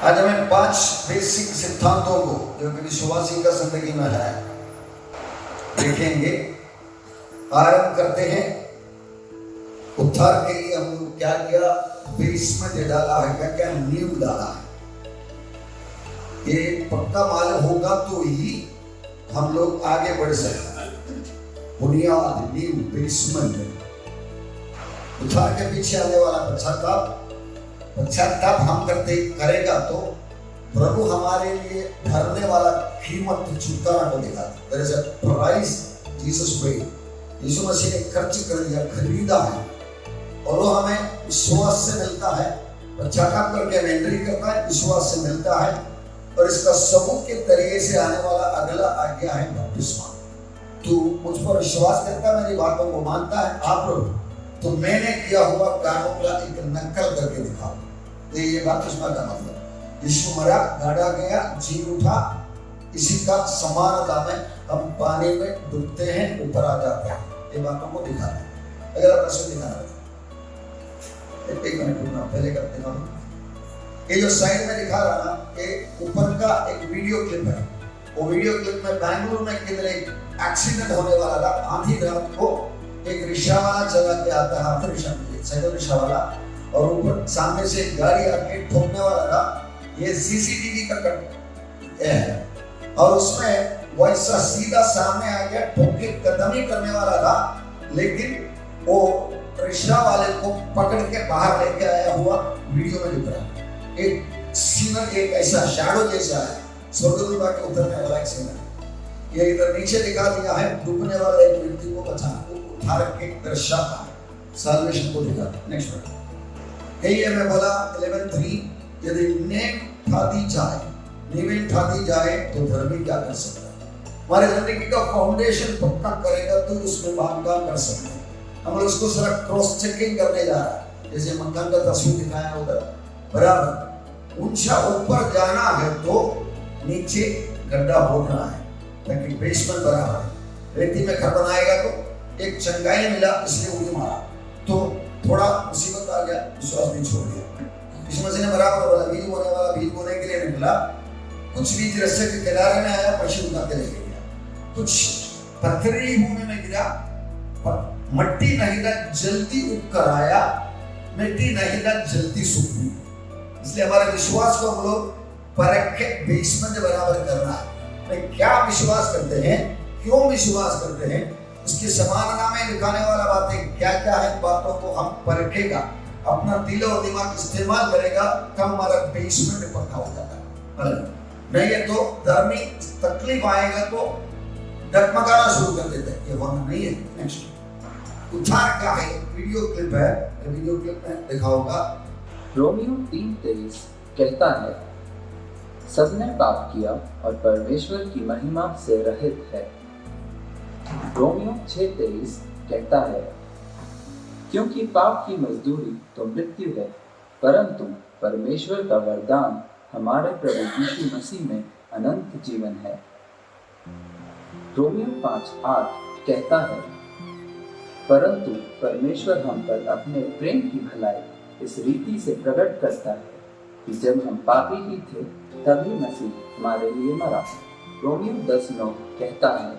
आज हमें 5 बेसिक सिद्धांतों को जो कि विश्वासी का जिंदगी में है देखेंगे। आरंभ करते हैं। उद्धार के लिए हम लोग क्या क्या बेसमेंट डाला है, क्या क्या नींव डाला है, ये पक्का मालूम होगा तो ही हम लोग आगे बढ़ सकते हैं। बुनियाद, नींव, बेसमेंट। उद्धार के पीछे आने वाला पश्चाताप हम करेगा तो प्रभु हमारे लिए भरने वाला कीमत चुकाना को दिखाता। There is a price Jesus paid. यीशु मसीह ने खर्च कर दिया, खरीदा है, और वो हमें विश्वास से मिलता है। पश्चाताप करके हमें एंट्री करता है, विश्वास से मिलता है, और इसका सबूत के तरीके से आने वाला अगला आज्ञा है बपतिस्मा। तू मुझ पर विश्वास करता, मेरी बातों को मानता है, आप तो मैंने किया हुआ कामों का एक नकल करके दिखाओ। ये बपतिस्मा का मतलब यीशु मरा, गाड़ा गया, जी उठा, इसी का समानता में हम पानी में डूबते हैं, ऊपर आ जाते हैं। ये बातों को दिखाते हैं। अगर आप ऐसे दिखा रहे एक मिनट रुकना, पहले कर दिखा दो। ये जो साइड में दिखा रहा ना, ये ऊपर का एक वीडियो क्लिप है। वो वीडियो क्लिप में बैंगलोर में किधर एक एक्सीडेंट होने वाला था। आधी रात को एक रिक्शा वाला चला के आता है, हाथ रिक्शा वाला, और ऊपर सामने से गाड़ी आके ठोकने वाला था। ये सीसीटीवी का कट है, और उसमें वैसा सीधा सामने आ गया, ठोके कदम ही करने वाला था, लेकिन वो रिक्शा वाले को पकड़ के बाहर लेके आया हुआ वीडियो में दिख रहा है। एक सीनर, एक ऐसा शैडो जैसा है, स्वर्गदूत आके उतरने वाला एक सीनर। ये इधर नीचे दिखा दिया है, डूबने वाला एक व्यक्ति को बचाना, उद्धार के दर्शाता है, साल्वेशन को दिखाता। नेक्स्ट वर्ड यही है। मैं बोला 11:3, यदि नींव ठा दी जाए तो धर्मी क्या कर सकता है? हमारे जिंदगी का फाउंडेशन पक्का करेगा तो उसमें बांधकाम कर सकते हैं। हम लोग उसको सारा क्रॉस चेकिंग करने जा रहा है, जैसे मकान का तस्वीर दिखाया उधर, बराबर ऊंचा ऊपर जाना है तो नीचे गड्ढा खोदना है, ताकि बेसमेंट बराबर है। रेती में घर बनाएगा तो एक चंगाई मिला, इसलिए उंगली मारा तो थोड़ा मुसीबत आ गया, विश्वास नहीं छोड़ दिया। यीशु मसीह ने बराबर बोला, बीज बोने वाला बीज बोने के लिए निकला, कुछ बीज रास्ते के किनारे में आया, पशु उठा के लेके गया। कुछ पथरीली भूमि में गिरा, मट्टी नहीं था, जल्दी उग कर आया, मिट्टी नहीं था, जल्दी सूख गई। इसलिए हमारे विश्वास को हम लोग परख के बेसमेंट बराबर करना है। क्या विश्वास करते हैं, क्यों विश्वास करते हैं, उसकी समानता में दिखाने वाला बातें क्या क्या है, बातों को हम परखेगा, अपना दिल और दिमाग इस्तेमाल करेगा, तब हमारा बेसमेंट पक्का हो जाता है। नहीं है तो धर्मी तकलीफ आएगा तो डगमगाना शुरू कर देते हैं। ये होना नहीं है। नेक्स्ट उद्धार क्या है, वीडियो क्लिप है, वीडियो क्लिप में देखा होगा। रोमियो 3:23 कहता है, सबने पाप किया और परमेश्वर की महिमा से रहित है। रोमियो 6:23 कहता है, क्योंकि पाप की मजदूरी तो मृत्यु है, परंतु परमेश्वर का वरदान हमारे प्रभु यीशु मसीह में अनंत जीवन है। रोमियो 5:8 कहता है, परंतु परमेश्वर हम पर अपने प्रेम की भलाई इस रीति से प्रकट करता है कि जब हम पापी ही थे तभी मसीह हमारे लिए मरा। रोमियो 10:9 कहता है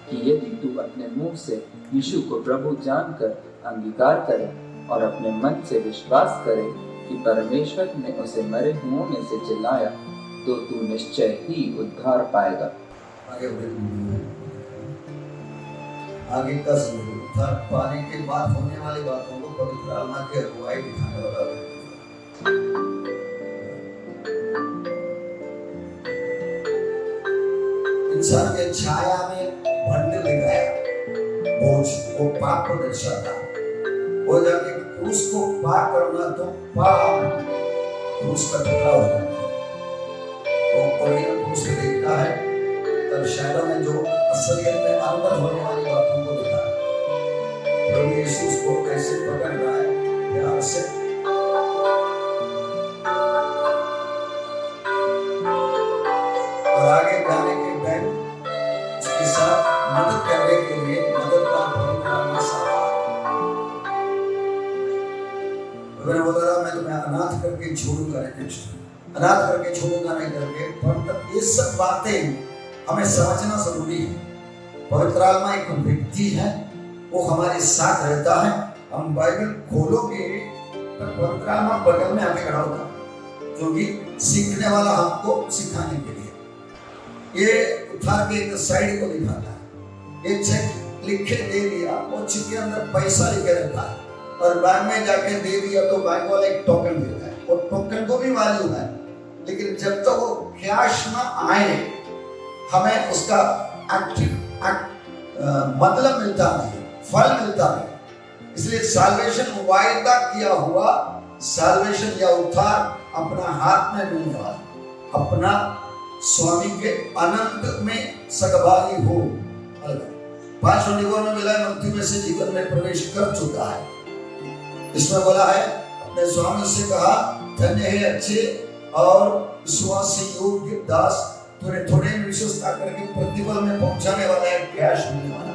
कि यदि तू अपने मुंह से यीशु को प्रभु जानकर अंगीकार करे और अपने मन से विश्वास करे कि परमेश्वर ने उसे मरे हुओं में से जिलाया, तो तू निश्चय ही उद्धार पाएगा। आगे का उद्धार पाने के बाद होने वाली बातों को पवित्र आत्मा की अगुवाई दिखाने वाला है। इंसान के छाया में बंधन दिखाया, बोझ वो पाप को दर्शाता है। वो जाके क्रूस को पार करना तो पाप क्रूस का टुकड़ा हो जाता है। वो कोई क्रूस को देखता है, तब शैडो में जो असलियत में अंदर होने वाली बातों को दिखा है। प्रभु यीशु उसको कैसे पकड़ रहा है, प्यार से, और आगे जाने के बाद उसके साथ मदद करने के लिए मदद का बोला, मैं तुम्हें अनाथ करके छोड़ूंगा। नेक्स्ट अनाथ करके छोड़ूंगा नहीं करके, पर ये सब बातें हमें समझना जरूरी है। पवित्र आत्मा एक व्यक्ति है, वो हमारे साथ रहता है। हम बाइबल खोलोगे तो पवित्र आत्मा बगल में आके खड़ा होगा, क्योंकि सीखने वाला हमको सिखाने के लिए। ये उठा के एक साइड को दिखाता है, ये चेक लिख के दे दिया, वो चेक के अंदर पैसा लिखे रखा है, और बैंक में जाके दे दिया तो बैंक वाला एक टोकन देता है, और टोकन को भी वैल्यू है, लेकिन जब तक वो कैश ना आए हमें उसका मतलब मिलता नहीं, फल मिलता नहीं। इसलिए साल्वेशन वायदा किया हुआ साल्वेशन या उद्धार अपना हाथ में मिलने वाला, अपना स्वामी के अनंत में सहभागी हो। 5 में मिला, मृत्यु में से जीवन में प्रवेश कर चुका है। इसमें बोला है, अपने स्वामी से कहा, धन्य है अच्छे और विश्वास से योग्य दास, तूने थोड़े में विश्वास करके प्रतिफल में पहुंचाने वाला है, कैश मिलने वाला।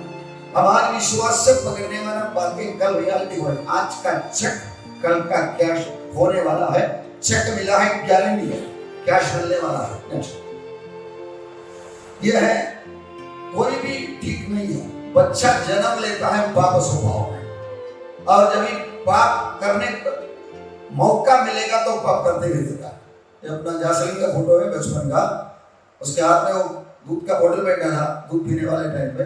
हमारे विश्वास से पकड़ने वाला बातें कल रियलिटी हो, आज का चेक कल का कैश होने वाला है। चेक मिला है, गारंटी है, कैश मिलने वाला है। नेक्स्ट, यह है, कोई भी ठीक नहीं है। बच्चा जन्म लेता है पाप स्वभाव में, और जब पाप करने का मौका मिलेगा तो पाप करते भी देता है। ये अपना जासलीन का फोटो है बचपन का, उसके हाथ में वो दूध का बोतल बैठा था दूध पीने वाले टाइम पे,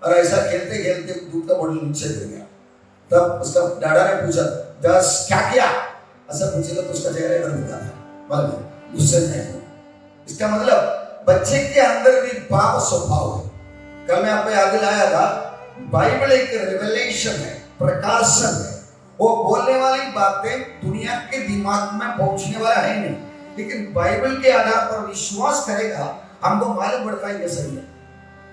और ऐसा खेलते खेलते दूध का बोतल नीचे गिर गया। तब उसका दादा ने पूछा, दस क्या किया, ऐसा पूछेगा तो उसका चेहरा इधर दिखा था, गुस्से में। इसका मतलब बच्चे के अंदर भी पाप स्वभाव है। कल मैं आपको याद दिलाया था, बाइबल एक रिवेलेशन है, प्रकाशन है। वो बोलने वाली बातें दुनिया के दिमाग में पहुंचने वाला है नहीं, लेकिन बाइबल के आधार पर विश्वास करेगा, हमको मालूम पड़ता है ये सही है।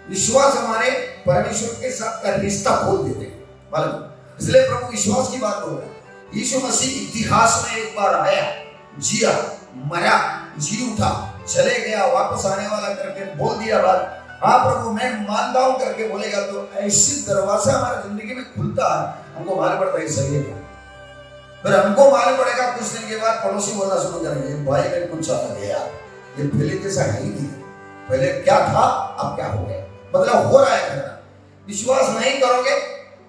विश्वास हमारे परमेश्वर के साथ का रिश्ता खोल देते हैं, मालूम। इसलिए प्रभु विश्वास की बात हो रहा है। यीशु मसीह इतिहास में एक बार आया, जिया, मरा, जी उठा, चले गया, वापस आने वाला करके बोल दिया बात, हाँ प्रभु मैं मानता हूं करके बोलेगा तो ऐसी दरवाजा हमारी जिंदगी में खुलता है। हमको मालूम पड़ता है सही है क्या, फिर हमको मालूम पड़ेगा। कुछ दिन के बाद पड़ोसी बोलना शुरू करेंगे, भाई में कुछ आ गया, ये पहले जैसा है ही नहीं, पहले क्या था अब क्या हो गया, मतलब हो रहा है करना। विश्वास नहीं करोगे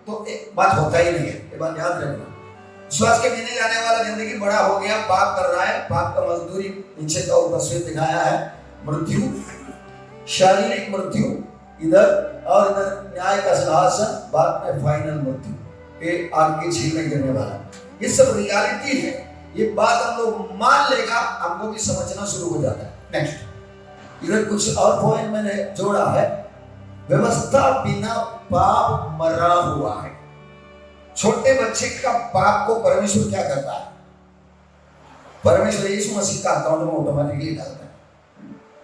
तो एक बात होता ही नहीं है, ये बात याद रखना। विश्वास के बिना जाने वाला जिंदगी बड़ा हो गया, पाप कर रहा है, पाप का मजदूरी नीचे का तस्वीर दिखाया है, मृत्यु, शारीरिक मृत्यु इधर, और इधर न्याय का सिंहासन, बाद में फाइनल मृत्यु के आग की झील में गिरने वाला। ये सब रियलिटी है। ये बात हम लोग मान लेगा, हमको भी समझना शुरू हो जाता है। नेक्स्ट, इधर कुछ और पॉइंट मैंने जोड़ा है। व्यवस्था बिना पाप मरा हुआ है। छोटे बच्चे का पाप को परमेश्वर क्या करता है? परमेश्वर यीशु मसीह का अकाउंट में ऑटोमेटिकली डालता है।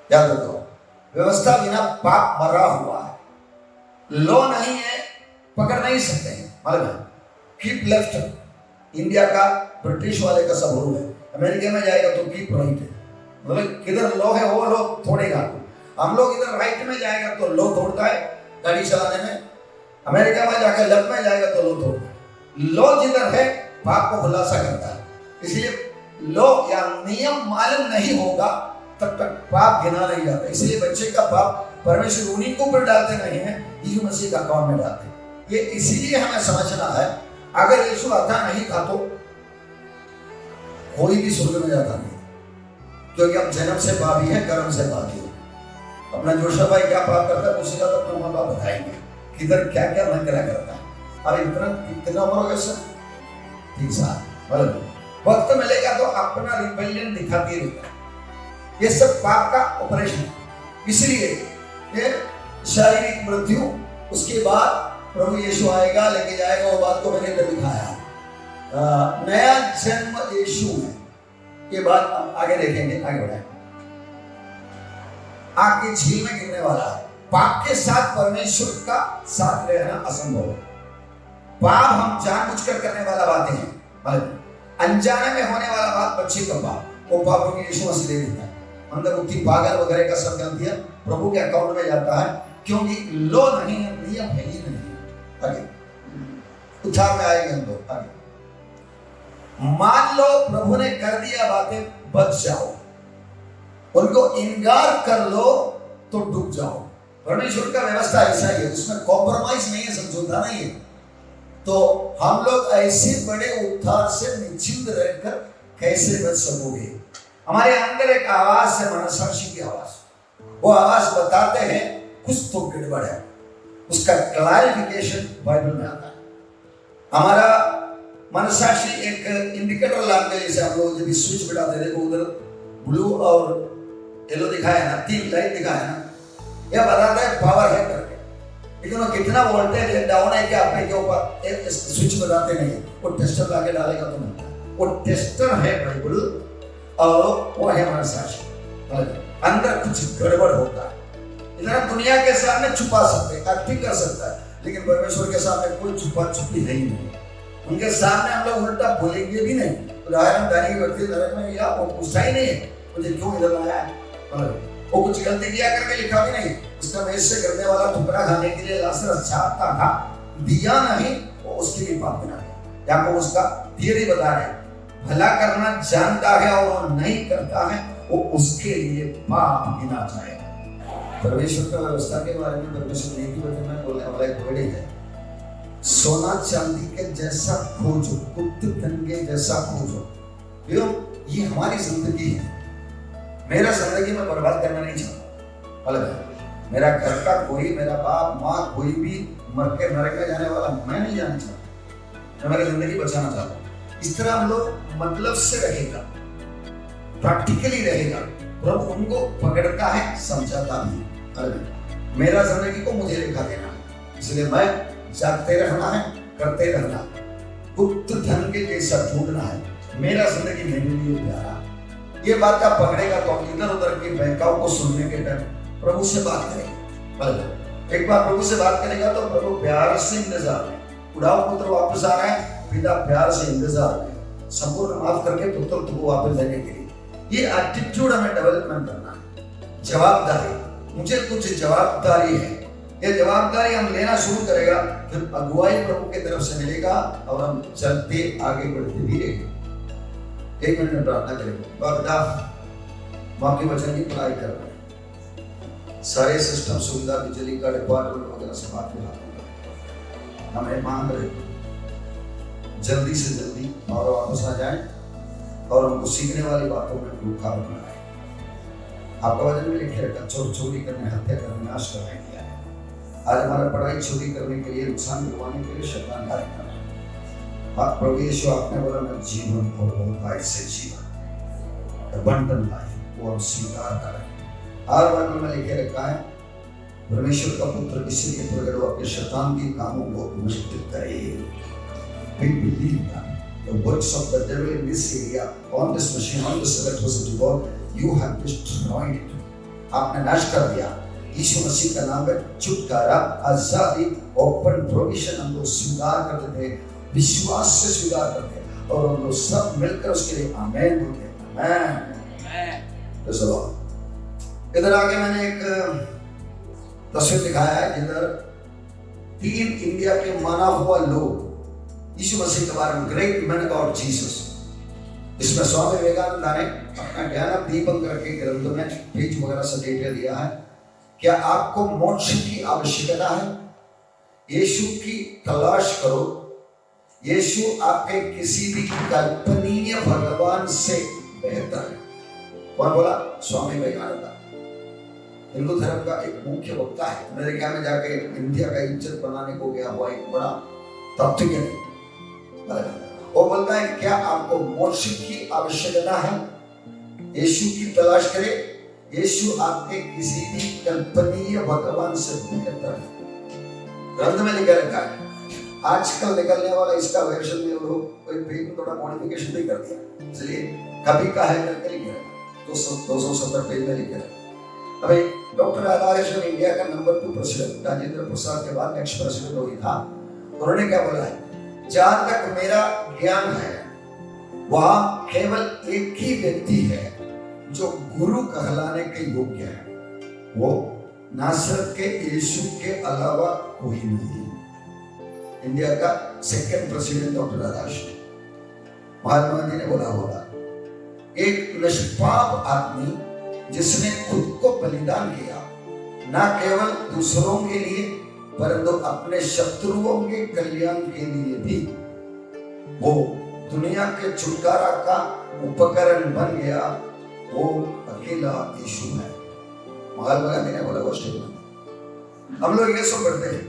याद रखो, व्यवस्था बिना पाप मरा हुआ है। लॉ नहीं है, पकड़ नहीं सकते हैं, मालूम है। कीप लेफ्ट इंडिया का, ब्रिटिश वाले का सब रूल है। अमेरिका में जाएगा तो कीप राइट है, मतलब किधर लॉ है वो लॉ तोड़ेगा। हम लोग इधर राइट में जाएगा तो लॉ तोड़ता है गाड़ी चलाने में, अमेरिका में जाकर लेफ्ट में जाएगा तो लॉ तोड़ता है। लॉ जिधर है पाप को खुलासा करता है। इसलिए लॉ या नियम मालूम नहीं होगा तब तक पाप गिना नहीं जाता। इसलिए बच्चे का पाप परमेश्वर उन्हीं को ऊपर डालते नहीं है, यीशु मसीह का अकाउंट में डालते हैं। ये इसीलिए हमें समझना है, अगर यीशु आता नहीं था तो कोई भी स्वर्ग में जाता नहीं, क्योंकि हम जन्म से पापी है, कर्म से पापी है। अपना जोशा भाई क्या पाप करता है पूछेगा तो अपना माँ बाप बताएंगे किधर क्या क्या मन करा करता है। अब इतना उम्र हो गया सर, 3 साल, वक्त मिलेगा तो अपना रिबेलियन दिखाती रहता है। ये सब पाप का ऑपरेशन है। इसलिए ये शारीरिक मृत्यु, उसके बाद प्रभु यीशु आएगा, लेके जाएगा, वो बात को मैंने इधर दिखाया। नया जन्म यीशु है, ये बात आगे देखेंगे, आगे बढ़ाएंगे। आग की झील में गिरने वाला है। पाप के साथ परमेश्वर का साथ रहना असंभव है। पाप हम जानबूझकर करने वाला बातें हैं, मतलब अनजाने में होने वाला बात, बच्चे का पाप, वो पाप को यीशु मसीह दे देता है। अंदर बुद्धि, पागल वगैरह का सब गलतियां प्रभु के अकाउंट में जाता है, क्योंकि लॉ नहीं है, नियम है ही नहीं। आगे उद्धार में आएंगे हम लोग। आगे मान लो प्रभु ने कर दिया बातें, बच जाओ, उनको इनकार कर लो तो डूब जाओ। परमेश्वर का व्यवस्था ऐसा ही है, उसमें कॉम्प्रोमाइज नहीं है, समझौता नहीं है। तो हम लोग ऐसे बड़े उद्धार से निश्चिंत रहकर कैसे बच सकोगे? हमारे अंदर एक आवाज है, मनसाक्षी की आवाज। वो आवाज बताते हैं कुछ तो गड़बड़ है, उसका क्लैरिफिकेशन बाइबल में आता है। हमारा मनसाक्षी एक इंडिकेटर लाते हैं, जैसे हम लोग जब स्विच बिठाते हैं, देखो उधर ब्लू और येलो दिखाया ना, 3 लाइट दिखाया ना, यह बताता है पावर है करके। लेकिन वो कितना वोल्टेज डाउन है क्या आपने के ऊपर एक स्विच बताते नहीं, वो टेस्टर लाके डालेगा तो नहीं। वो टेस्टर है बाइबल और वो है मनसाक्षी। अंदर कुछ गड़बड़ होता है, इतना दुनिया के सामने छुपा सकते हैं, एक्टिंग कर सकता है, लेकिन परमेश्वर के सामने कोई छुपा छुपी है ही नहीं। उनके सामने हम लोग उल्टा बोलेंगे भी नहीं। उदाहरण दानी व्यक्ति नरक में या वो पूछता ही नहीं है मुझे क्यों इधर लाया है, वो कुछ गलती किया करके लिखा भी नहीं। उसका मेज से गिरने वाला टुकड़ा खाने के लिए लाजरस चाहता था, दिया नहीं, वो उसके लिए पाप बना गया। याकूब उसका थियरी बता रहे, भला करना जानता है और नहीं करता है, वो उसके लिए पाप गिना जाएगा। परमेश्वर का व्यवस्था के बारे में परमेश्वर नीति वचन में बोलने वाला एक वर्ड है, सोना चांदी के जैसा खोजो, गुप्त धन के जैसा खोजो। ये हमारी जिंदगी है। मेरा जिंदगी में बर्बाद करना नहीं चाहता, अलग है। मेरा घर का कोई, मेरा बाप माँ कोई भी मर के नरक में जाने वाला मैं नहीं जाना चाहता, मैं मेरी जिंदगी बचाना चाहता हूँ। इस तरह हम लोग मतलब से रहेगा, प्रैक्टिकली रहेगा, प्रभु उनको पकड़ता है, समझाता भी है। मेरा जिंदगी को मुझे लेखा देना, इसलिए मैं जागते रहना है, करते रहना, गुप्त धन के जैसा ढूंढना है। मेरा जिंदगी मेरे लिए प्यारा, ये बात आप पकड़ेगा तो इधर उधर के बहकाव को सुनने के टाइम प्रभु से बात करेगा। एक बार प्रभु से बात करेगा तो प्रभु प्यार से इंतजार है, उड़ाओ पुत्र वापस आ रहे हैं, पिता प्यार से इंतजार है, संपूर्ण माफ करके पुत्र को वापस देने के लिए। ये एटीट्यूड हमें डेवलपमेंट करना है। जवाबदारी, मुझे कुछ जवाबदारी है, ये जवाबदारी हम लेना शुरू करेगा, फिर अगुवाई प्रभु की तरफ से मिलेगा और हम चलते आगे बढ़ते भी रहेंगे। 1 मिनट में प्रार्थना करेंगे। बाबा माँ के वचन की पढ़ाई कर रहे हैं, सारे सिस्टम सुविधा बिजली का डिपार्टमेंट वगैरह सब आपके हाथ में, हमें मांग रहे जल्दी से जल्दी और वापस आ जाए और हमको सीखने वाली बातों में रुकावट बनाए। आपका वचन में लिखे रखा, चोरी करने, हत्या करने, नाश करने किया है। आज हमारा पढ़ाई चोरी करने के लिए, नुकसान दिलवाने के लिए शैतान कार्य कर रहा है। आप प्रभु यीशु आपने बोला मैं जीवन और बहुत से जीवन अबंडन लाइफ वो हम स्वीकार करें। हर बाइबल में लिखे रखा है परमेश्वर का पुत्र इसलिए प्रकट हुआ कि शैतान के कामों को नष्ट करे। We believe that the works of the devil in this area, on this machine, on this electricity board, you have destroyed it. आपने नाश कर दिया। यीशु मसीह का नाम है छुटकारा, आजादी, ओपन प्रोविजन हम लोग स्वीकार करते थे, विश्वास से स्वीकार करते और हम लोग सब मिलकर उसके लिए आमेन बोलते हैं। आमेन। इधर आगे मैंने एक तस्वीर दिखाया है जिधर 3 इंडिया के माना हुआ लोग यीशु मसीह के बारे में, ग्रेट मैन गॉड जीसस। इसमें स्वामी विवेकानंद ने अपना ज्ञान दीपक करके ग्रंथ में पेज वगैरह से डिटेल दिया है। क्या आपको मोक्ष की आवश्यकता है? यीशु की तलाश करो। यीशु आपके किसी भी कल्पनीय भगवान से बेहतर है। कौन बोला? स्वामी विवेकानंद। हिंदू धर्म का एक मुख्य वक्ता है। अमेरिका में जाके इंडिया का इज्जत बनाने को गया हुआ एक बड़ा तत्वज्ञ है। वो बोलता है क्या आपको मोक्ष की आवश्यकता है? यीशु की तलाश करें। यीशु आपके किसी भी कल्पनीय भगवान से बेहतर है। ग्रंथ में लिखा रखा है। आजकल निकलने वाला इसका वर्जन में लोग कोई पेज में थोड़ा मॉडिफिकेशन भी कर दिया, इसलिए कभी का है करके लिखे रखा, 270 पेज में लिखे रखा। अभी डॉक्टर राधाकृष्णन इंडिया का नंबर 2 प्रेसिडेंट, राजेंद्र प्रसाद के बाद नेक्स्ट प्रेसिडेंट वही था। उन्होंने क्या बोला है? जहां तक मेरा ज्ञान है वहां केवल एक ही व्यक्ति है जो गुरु कहलाने के योग्य है, वो नासरत के यीशु के अलावा कोई नहीं। इंडिया का 2nd president doctor Radhakrishnan. Mahatma Gandhi ने बोला होगा एक निष्पाप आदमी जिसने खुद को बलिदान किया, ना केवल दूसरों के लिए परंतु अपने शत्रुओं के कल्याण के लिए भी। वो दुनिया के छुटकारा का उपकरण बन गया। वो अकेला यीशु है। महात्मा गांधी ने बोला वो स्टेटमेंट। हम लोग ये सब पढ़ते हैं।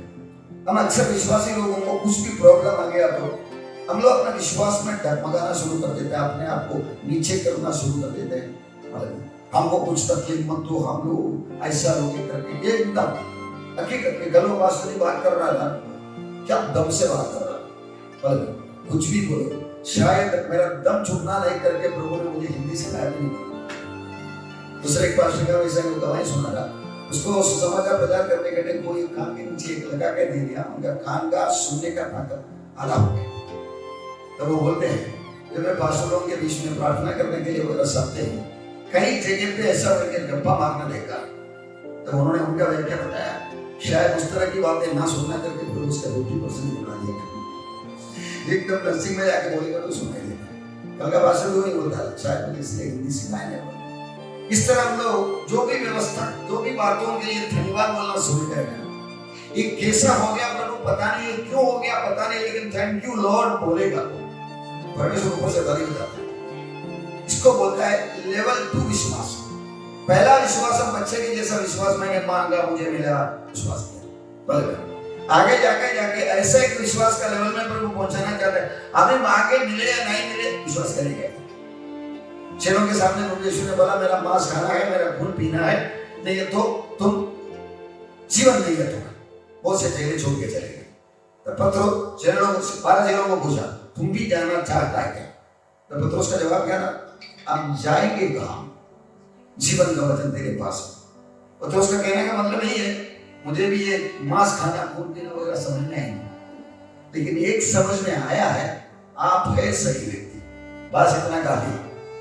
हम अक्सर विश्वासी लोगों को कुछ भी प्रॉब्लम आ गया तो हम लोग अपने विश्वास में डगमगाना शुरू कर देते हैं, अपने आप को नीचे करना शुरू कर देते हैं। हमको कुछ तकलीफ मत दो, हम लोग ऐसा लोग करके एकदम हकीकत में गलों वास्तव बात कर रहा था, क्या दम से बात कर रहा, कुछ भी बोलो, शायद मेरा दम छूटना नहीं करके प्रभु ने मुझे हिंदी सिखाया नहीं। दूसरे एक पास्टर का वैसा गवाही सुना था, उसको सुसमाचार प्रचार करने के लिए कोई कान के नीचे एक लगा के दे दिया, उनका कान का सुनने का ताकत आधा हो गया। तब वो बोलते हैं जब मैं पास्टरों के बीच में प्रार्थना करने के लिए वो रसाते हैं, कई जगह पे ऐसा करके गप्पा मारना देखा। तब उन्होंने उनका व्याख्या बताया, शायद उस तरह की बातें ना सुनना करके फिर उसका 50% बना दिया। एकदम नर्सिंग में जाके बोलेगा तो सुनाई देता। कल का पास्टर भी वही बोलता है, शायद मुझे इसलिए हिंदी सिखाया नहीं। इस तरह हम लोग जो भी व्यवस्था, जो भी बातों के लिए धन्यवाद बोलना शुरू करेंगे। ये कैसा हो गया प्रभु पता नहीं, ये क्यों हो गया पता नहीं, लेकिन थैंक यू लॉर्ड बोलेगा परमेश्वर ऊपर से तारीफ करता है। इसको बोलता है लेवल 2 विश्वास। पहला विश्वास हम बच्चे के जैसा विश्वास, मैंने मांगा मुझे मिला, विश्वास किया। आगे जाके ऐसा एक विश्वास का लेवल में प्रभु पहुंचाना चाहता है। अभी मांगे मिले या नहीं मिले विश्वास करेंगे। चेलों के सामने प्रभु यीशु ने बोला मेरा मांस खाना है, मेरा खून पीना है, नहीं तो तुम जीवन नहीं है तुम्हें। बहुत से चेले छोड़ के चले गए। तो पत्रोस 12 चेलों को पूछा तुम भी जाना चाहता है क्या? तो पत्रोस का जवाब क्या था? हम जाएंगे कहां? जीवन का वचन तेरे पास है। पत्रोस का कहने का मतलब यही है, मुझे भी ये मांस खाना खून पीना वगैरह समझ में नहीं, लेकिन एक समझ में आया है, आप है सही व्यक्ति, बस इतना काफी,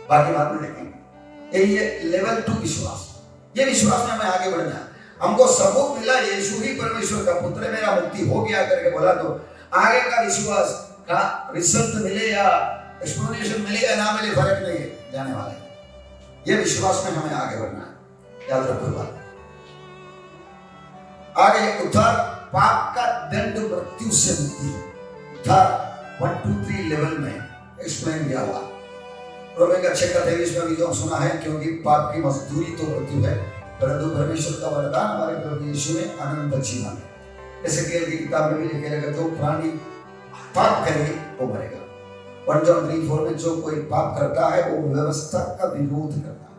बाकी बात में देखेंगे। यही है लेवल 2 विश्वास। ये विश्वास में हमें आगे बढ़ना है। हमको सबूत मिला यीशु ही परमेश्वर का पुत्र है, मेरा मुक्ति हो गया करके बोला तो आगे का विश्वास का रिजल्ट मिले या एक्सप्लेनेशन मिले या ना मिले फर्क नहीं है, जाने वाला है। ये विश्वास में हमें आगे बढ़ना है, याद रखो बात। आगे उद्धार, पाप का दंड मृत्यु से मुक्ति। उद्धार 1 2 3 लेवल में एक्सप्लेन किया हुआ। रोमन 6:23 में भी जो सुना है, क्योंकि पाप की मजदूरी तो मृत्यु है, परंतु परमेश्वर का वरदान हमारे प्रभु यीशु में अनंत जीवन है। एसेकिएल की किताब में भी लिखा है, जो प्राणी पाप करे वो मरेगा। 1 John 3:4 में जो कोई पाप करता है वो व्यवस्था का विरोध करता है,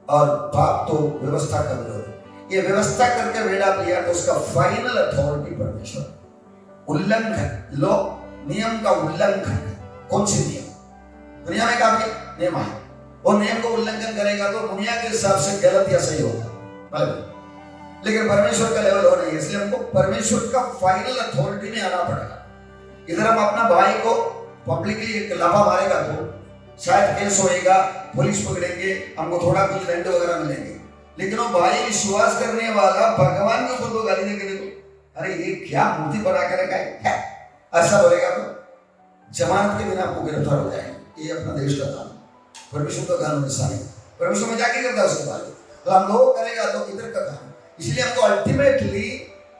और पाप तो व्यवस्था का विरोध है। ये व्यवस्था करके वेड़ा लिया तो उसका फाइनल अथॉरिटी परमेश्वर। उल्लंघन, लो नियम का उल्लंघन। कौन से नियम? दुनिया में काफी नियम है, वो नियम को उल्लंघन करेगा तो दुनिया के हिसाब से गलत या सही होगा, लेकिन परमेश्वर का लेवल हो नहीं है। इसलिए हमको परमेश्वर का फाइनल अथॉरिटी में आना पड़ेगा। इधर हम अपना भाई को पब्लिकली एक लाफा मारेगा तो शायद केस होएगा, पुलिस पकड़ेंगे, हमको थोड़ा कुछ दंड वगैरह मिलेंगे, लेकिन वो भाई विश्वास करने वाला भगवान के ऊपर तो गाली देके देखो, अरे ये क्या मूर्ति बना के रखा है, ऐसा बोलेगा तो जमानत के बिना आपको गिरफ्तार हो जाएंगे। ये अपना देश का काम, परमेश्वर का कानून ऐसा नहीं। परमेश्वर में जाके करता है उसके बारे में, तो हम लोग करेगा तो इधर का काम। इसलिए हमको अल्टीमेटली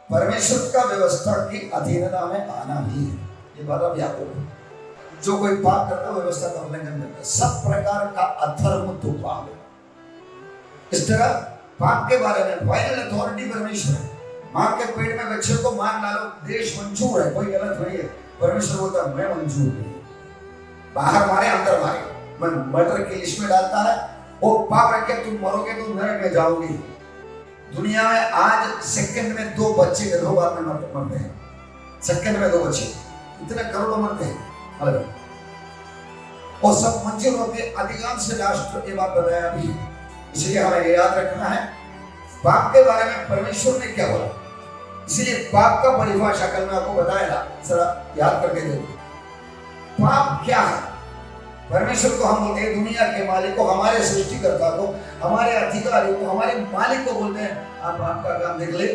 परमेश्वर का व्यवस्था की अधीनता में आना ही है। ये बात आप याद रखो। जो कोई पाप करता है व्यवस्था का उल्लंघन करता है। सब प्रकार का अधर्म तो पाप है। इस तरह पाप के बारे में फाइनल अथॉरिटी परमेश्वर है। मां के पेट में बच्चे को मार डालो, देश मंजूर है, कोई गलत नहीं है। परमेश्वर बोलता है मैं मंजूर नहीं, बाहर मारे अंदर मारे, मैं मर्डर की लिस्ट में डालता है। वो पाप रख के तुम मरोगे, तुम नरक में जाओगे। दुनिया में आज सेकंड में 2 बच्चे घरों बार में मरते हैं। सेकंड में 2 बच्चे, इतने करोड़ों मरते हैं अलग। और सब मंजूर होते, अधिकांश राष्ट्र ये बात बताया भी। इसलिए हमें ये याद रखना है पाप के बारे में परमेश्वर ने क्या बोला। इसलिए पाप का परिभाषा कल मैं आपको बताया, जरा याद करके देखो। पाप क्या है? परमेश्वर को हम बोलते हैं, दुनिया के मालिक को, हमारे सृष्टिकर्ता को, हमारे अधिकारी को, हमारे मालिक को बोलते हैं आप आपका काम देख ले,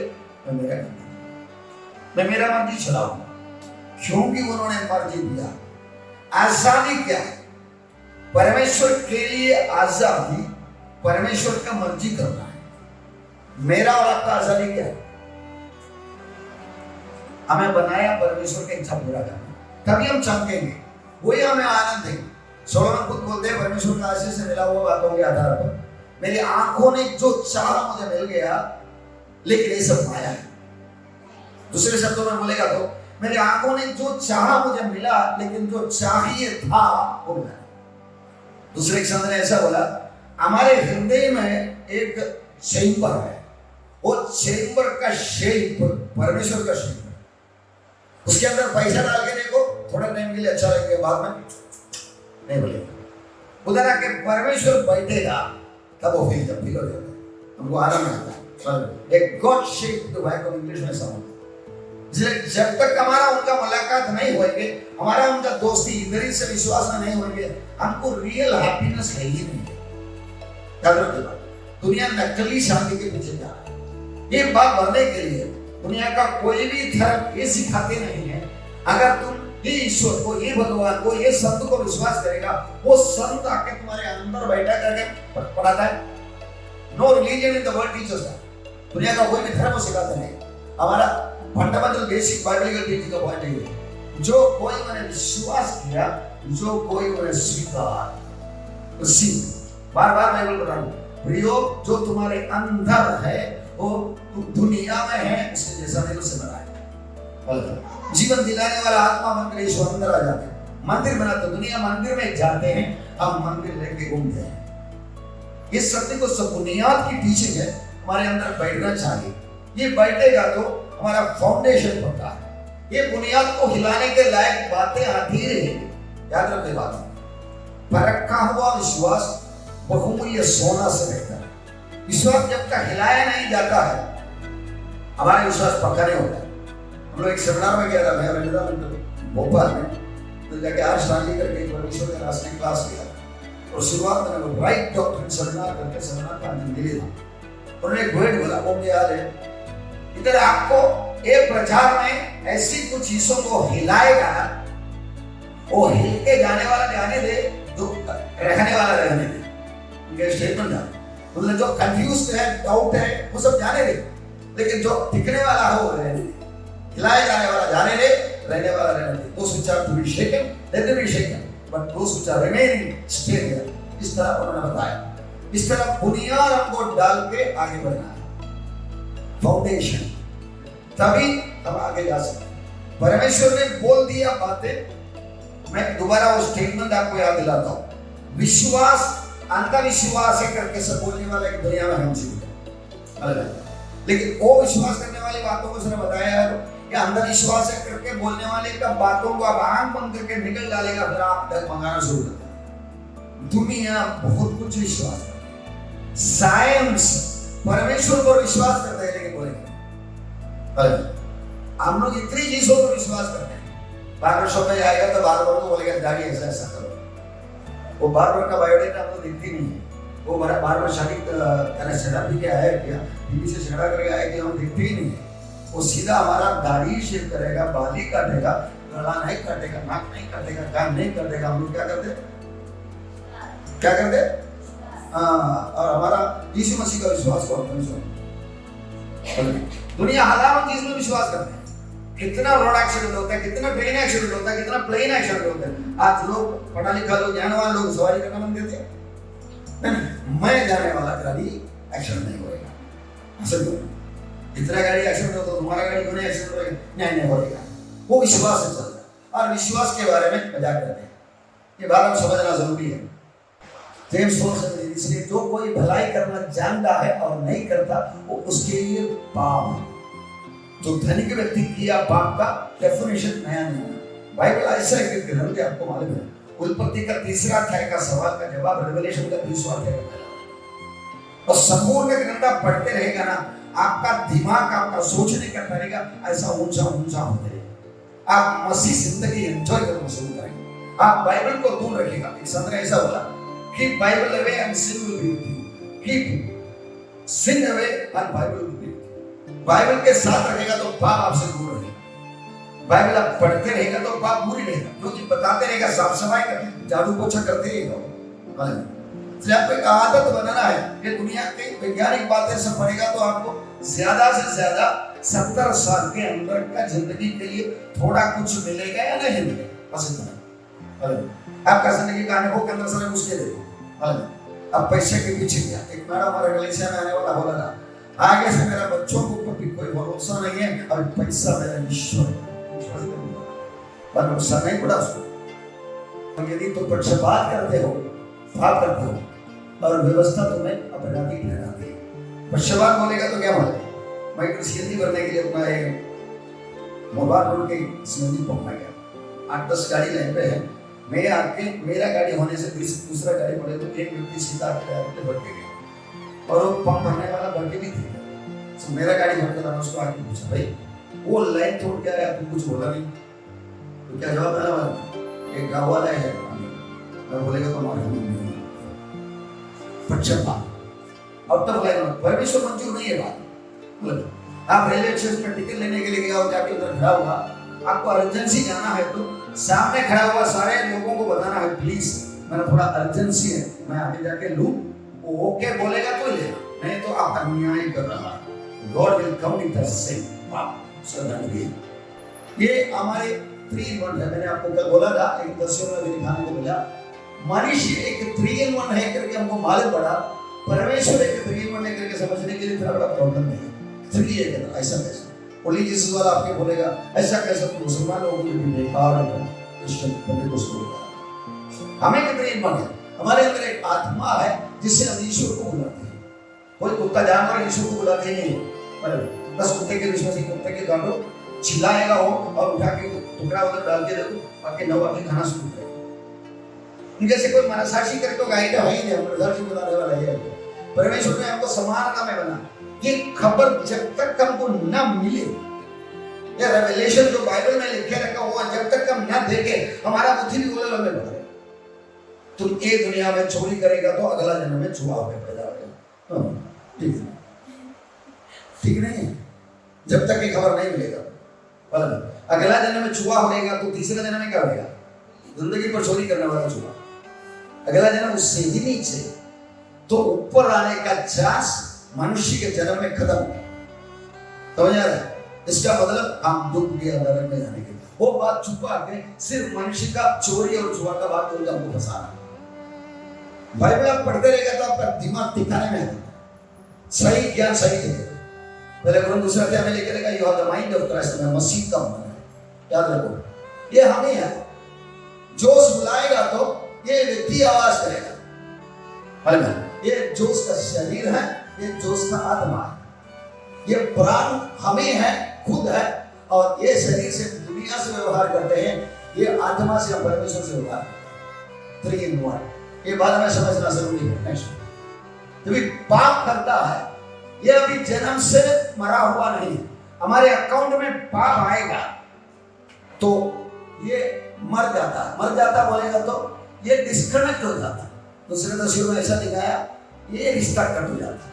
मैं मेरा मर्जी चलाऊंगा, क्योंकि उन्होंने मर्जी दिया। आजादी क्या है? परमेश्वर के लिए आजादी परमेश्वर का मर्जी करना है। मेरा और आपका आजादी क्या है? हमें बनाया परमेश्वर के इच्छा पूरा करना, तभी हम चमकेंगे, वही हमें आनंद देंगे। सोलोमन खुद बोलते हैं, परमेश्वर का आशीष से मिला हुआ बातों के आधार पर मेरी आंखों ने जो चाहा मुझे मिल गया, लेकिन ये सब माया है। दूसरे शब्दों में बोलेगा तो मेरी आंखों ने जो चाहा मुझे मिला, लेकिन जो चाहिए था वो मिला। दूसरे शब्द ने ऐसा बोला, हमारे हृदय में एक चेंबर है, वो चेंबर का शेप परमेश्वर का शेप है। उसके अंदर पैसा डाल के देखो, थोड़ा टाइम के लिए अच्छा लगेगा, बाद में नहीं बोलेगा। उधर आके परमेश्वर बैठेगा, तब वो फील हो जाता है, हमको आराम आता है। एक गॉड शेप तो भाई को इंग्लिश में समझ। इसलिए जब तक हमारा उनका मुलाकात नहीं होगी, हमारा उनका दोस्ती इधर ही से विश्वास में नहीं होगी, हमको रियल हैप्पीनेस है ही नहीं। याद रखिएगा, दुनिया नकली शांति के पीछे जा रहा है। ये बात बनने के लिए दुनिया का कोई भी धर्म ये सिखाते नहीं है, अगर तुम ये ईश्वर को, ये भगवान को, ये संत को विश्वास करेगा, वो संत आके तुम्हारे अंदर बैठा करके पढ़ाता है। No religion in the world teachers that. दुनिया का कोई भी धर्म सिखाता नहीं। हमारा फंडामेंटल बेसिक बाइबलिकल टीचिंग का पॉइंट है, जो कोई मैंने विश्वास किया, जो कोई मैंने स्वीकार, बार बार बाइबल बता रहा हूं, प्रियो जो तुम्हारे अंदर है वो दुनिया में है उसके जैसा नहीं, उससे बना है। जीवन दिलाने वाला आत्मा बनकर यीशु अंदर आ जाते हैं। मंदिर बनाते, दुनिया मंदिर में जाते हैं, हम मंदिर लेके घूमते हैं। इस सत्य को सब बुनियाद की टीचिंग है, हमारे अंदर बैठना चाहिए। ये बैठेगा तो हमारा फाउंडेशन पक्का है। ये बुनियाद को हिलाने के लायक बातें आती रहेंगी। याद रखिए बात, परखा हुआ विश्वास बहुमूल्य सोना से बेहतर है। विश्वास जब तक हिलाया नहीं जाता है, हमारा विश्वास पक्का नहीं होता। हम लोग एक सेमिनार में गया था, मैं रविंद्रा भोपाल में, तो जाके आज शांति करके परमेश्वर के रास्ते क्लास किया, और शुरुआत में राइट डॉक्ट्रिन सेमिनार करके सेमिनार 5 दिन के लिए था। उन्होंने एक वर्ड बोला, वो मुझे याद है, इधर आपको एक प्रचार में ऐसी कुछ चीजों को हिलाएगा, वो हिल के जाने वाला जाने दे, जो रहने वाला रहने दे। उनके स्टेटमेंट था, मतलब जो कंफ्यूज है, डाउट है, वो सब जाने दे, लेकिन जो टिकने वाला है वो रहने दे। हिलाए जाने वाला जाने दे, रहने वाला रहने दे। Those which are to be shaken, let them be shaken, but those which are remaining, stay there. इस तरह उन्होंने बताया। इस तरह बुनियाद हमको डाल के आगे बढ़ना है, फाउंडेशन, तभी हम आगे जा सकते। परमेश्वर ने बोल दिया बातें। मैं दोबारा वो स्टेटमेंट आपको याद दिलाता हूँ, विश्वास अंधविश्वास है करके सब बोलने वाला एक दुनिया में हम जीते हैं, लेकिन वो विश्वास करने वाली बातों को उसने बताया है कि अंधविश्वास है करके बोलने वाले का बातों को आप आंख बंद करके निकल डालेगा, फिर आप तक मंगाना शुरू करते हैं। दुनिया बहुत कुछ विश्वास करती है, साइंस परमेश्वर को विश्वास करते हैं, लेकिन बोलेंगे हम लोग इतनी चीजों को विश्वास करते हैं। बार्बर शॉप में जाएगा तो बार्बर को बोलेगा दाढ़ी ऐसा ऐसा करो, वो बार्बर का बायोडेटा हम लोग दिखती नहीं है। वो बार्बर शादी करने सेटअप भी क्या है, क्या टीवी से झगड़ा करके आएगा, हम दिखते ही नहीं है। वो सीधा हमारा दाढ़ी शेव करेगा, बाली काटेगा, गला नहीं काटेगा, नाक नहीं काटेगा, कान नहीं काटेगा। हम लोग क्या करते, क्या करते? और हमारा यीशु मसीह का विश्वास को दुनिया हजारों चीज में विश्वास करते हैं। कितना रोड एक्सीडेंट होता है, कितना ट्रेन एक्सीडेंट होता है, कितना प्लेन एक्सीडेंट होता है। आज लोग पढ़ा लिखा लोग, ज्ञानवान लोग सवारी करना बंद देते हैं। मैं जाने वाला गाड़ी एक्सीडेंट नहीं होगा, असल में इतना गाड़ी एक्सीडेंट होता, तुम्हारा गाड़ी क्यों नहीं एक्सीडेंट होगा? नहीं होगा। वो विश्वास से चल रहा है, और विश्वास के बारे में मजाक करते हैं। ये बात हम समझना जरूरी है। जेम्स बोलते, इसलिए जो कोई भलाई करना जानता है और नहीं करता, वो उसके लिए पाप है। जो धनिक व्यक्ति किया पाप का डेफिनेशन नया नहीं है। बाइबल ऐसा एक ग्रंथ है, आपको मालूम है, उत्पत्ति का 3 अध्याय का सवाल का जवाब रेवलेशन का 30वां अध्याय में मिला। और संपूर्ण ग्रंथ आप पढ़ते रहेगा ना, आपका दिमाग, आपका सोचने का तरीका ऐसा ऊंचा ऊंचा होता रहेगा। आप मसीह जिंदगी एंजॉय करना शुरू करेंगे। आप बाइबल को दूर रखिएगा। एक संत ने ऐसा बोला, keep Bible away and sin will be with you. Keep sin away and Bible will be with you. Bible के साथ रहेगा तो पाप आपसे दूर रहेगा। बाइबल आप पढ़ते रहेगा तो पाप दूर ही रहेगा, क्योंकि बताते रहेगा, साफ सफाई करते, झाड़ू पोछा करते रहेगा। इसलिए आपको एक आदत बनाना है। ये दुनिया की वैज्ञानिक बातें सब पढ़ेगा तो आपको ज्यादा से ज्यादा 70 साल के अंदर का जिंदगी के लिए थोड़ा कुछ मिलेगा या नहीं मिलेगा, बस इतना। आपका जिंदगी का अनुभव के अंदर से घुस के देखो। अब पैसे के पीछे गया, एक मैडम हमारे गलीचा में आने वाला बोला था, आगे से मेरा बच्चों के ऊपर भी कोई भरोसा नहीं है, अब पैसा मेरा ईश्वर भरोसा नहीं पड़ा उसको। यदि तुम पक्षपात करते हो, पाप करते हो और व्यवस्था तुम्हें अपराधी ठहराती है। पक्षपात बोलेगा तो क्या बोलेगा? मैं सीएनजी भरने के लिए अपना मोबाइल रोड के सीएनजी पंप में गया, 8-10 गाड़ी लाइन पे है, मैं आके मेरा गाड़ी होने से दूसरा गाड़ी पड़े तो एक व्यक्ति सीधा आके भर के गया और वो पंप भरने वाला भर के भी थे। तो मेरा गाड़ी भरकर मैंने उसको आके पूछा, भाई वो लाइन तोड़ क्या है, तुम कुछ बोला नहीं? तो क्या जवाब मिला वाला? एक गाँव वाला है, मैं बोलेगा तो मार पक्षपात आउट ऑफ लाइन, परमेश्वर मंजूर नहीं है बात। आप रेलवे स्टेशन में टिकट लेने के लिए गया हो, जाके उधर खड़ा हुआ, आपको अर्जेंसी जाना है तो सामने खड़ा हुआ सारे लोगों को बताना है, प्लीज मेरा थोड़ा अर्जेंसी है, मैं आगे जाके लूं। वो ओके बोलेगा तो लेगा, नहीं तो आप अन्याय कर रहा है। God will come with the same पाप सदनली। ये हमारे 3 in 1 है। मैंने आपको कल बोला था, एक दर्शन में दिखाने को मिला, मनुष्य एक 3 in 1 है करके हमको मालूम पड़ा, परमेश्वर एक 3 in 1 है करके समझने के लिए थोड़ा बड़ा प्रॉब्लम है। 3 है कहता ऐसा कैसे? ओनली जीसस वाला आपके बोलेगा ऐसा कैसे? तो मुसलमान लोगों के भी बेकार है, क्रिश्चियन बंदे को बोलेगा। हमें कितने ईमान है? हमारे अंदर एक आत्मा है जिससे हम ईश्वर को बुलाते हैं। कोई कुत्ता जानवर ईश्वर को बुलाते नहीं है। 10 कुत्ते के बीच में से कुत्ते के काटो, चिल्लाएगा वो और उठा के टुकड़ा उधर डाल के देखो, बाकी 9 आके खाना शुरू करेगा। इनके से कोई मनसाक्षी करके तो गाइड है ही नहीं, हम मनसाक्षी बनाने वाला है। परमेश्वर ने हमको समानता में बना। ये खबर जब तक हमको न मिले, या रेवलेशन जो बाइबल में लिखे रखा हुआ जब तक हम न देखे, हमारा बुद्धि भी बोले लंबे बढ़े। तुम ये दुनिया में चोरी करेगा तो अगला जन्म में चुहा में पैदा होगा। ठीक नहीं है? जब तक ये खबर नहीं मिलेगा, अगला जन्म में चुहा होगा तो तीसरे जन्म में क्या होगा? जिंदगी पर चोरी करने वाला चुहा। अगला जन्म उससे ही नीचे, तो ऊपर आने का चांस मनुष्य के जन्म में खत्म हो। समझ आ रहा है? इसका मतलब हम डूब गए नरक में जाने के। वो बात छुपा के सिर्फ मनुष्य का चोरी और जुआ का बात बोलकर हमको फंसाना। बाइबल आप पढ़ते रहेगा तो आपका दिमाग ठिकाने में है, सही ज्ञान सही जगह। पहले कुरान दूसरा अध्याय में लिखा है, you have the mind of Christ, में मसीह का मन है। याद रखो, ये हमें है। जोश बुलाएगा तो ये व्यक्ति आवाज करेगा। ये जोश का शरीर है, ये जोश का आत्मा है। ये प्राण हमें है, खुद है, और ये शरीर से दुनिया से व्यवहार करते हैं, ये आत्मा से हम परमेश्वर से व्यवहार करते हैं। 3 in 1 ये बात हमें समझना जरूरी है। नेक्स्ट, जब पाप करता है, ये अभी जन्म से मरा हुआ नहीं। हमारे अकाउंट में पाप आएगा तो ये मर जाता है। मर जाता बोलेगा तो ये डिस्कनेक्ट हो जाता है। दूसरे तस्वीर में ऐसा दिखाया, ये रिश्ता कट हो जाता है।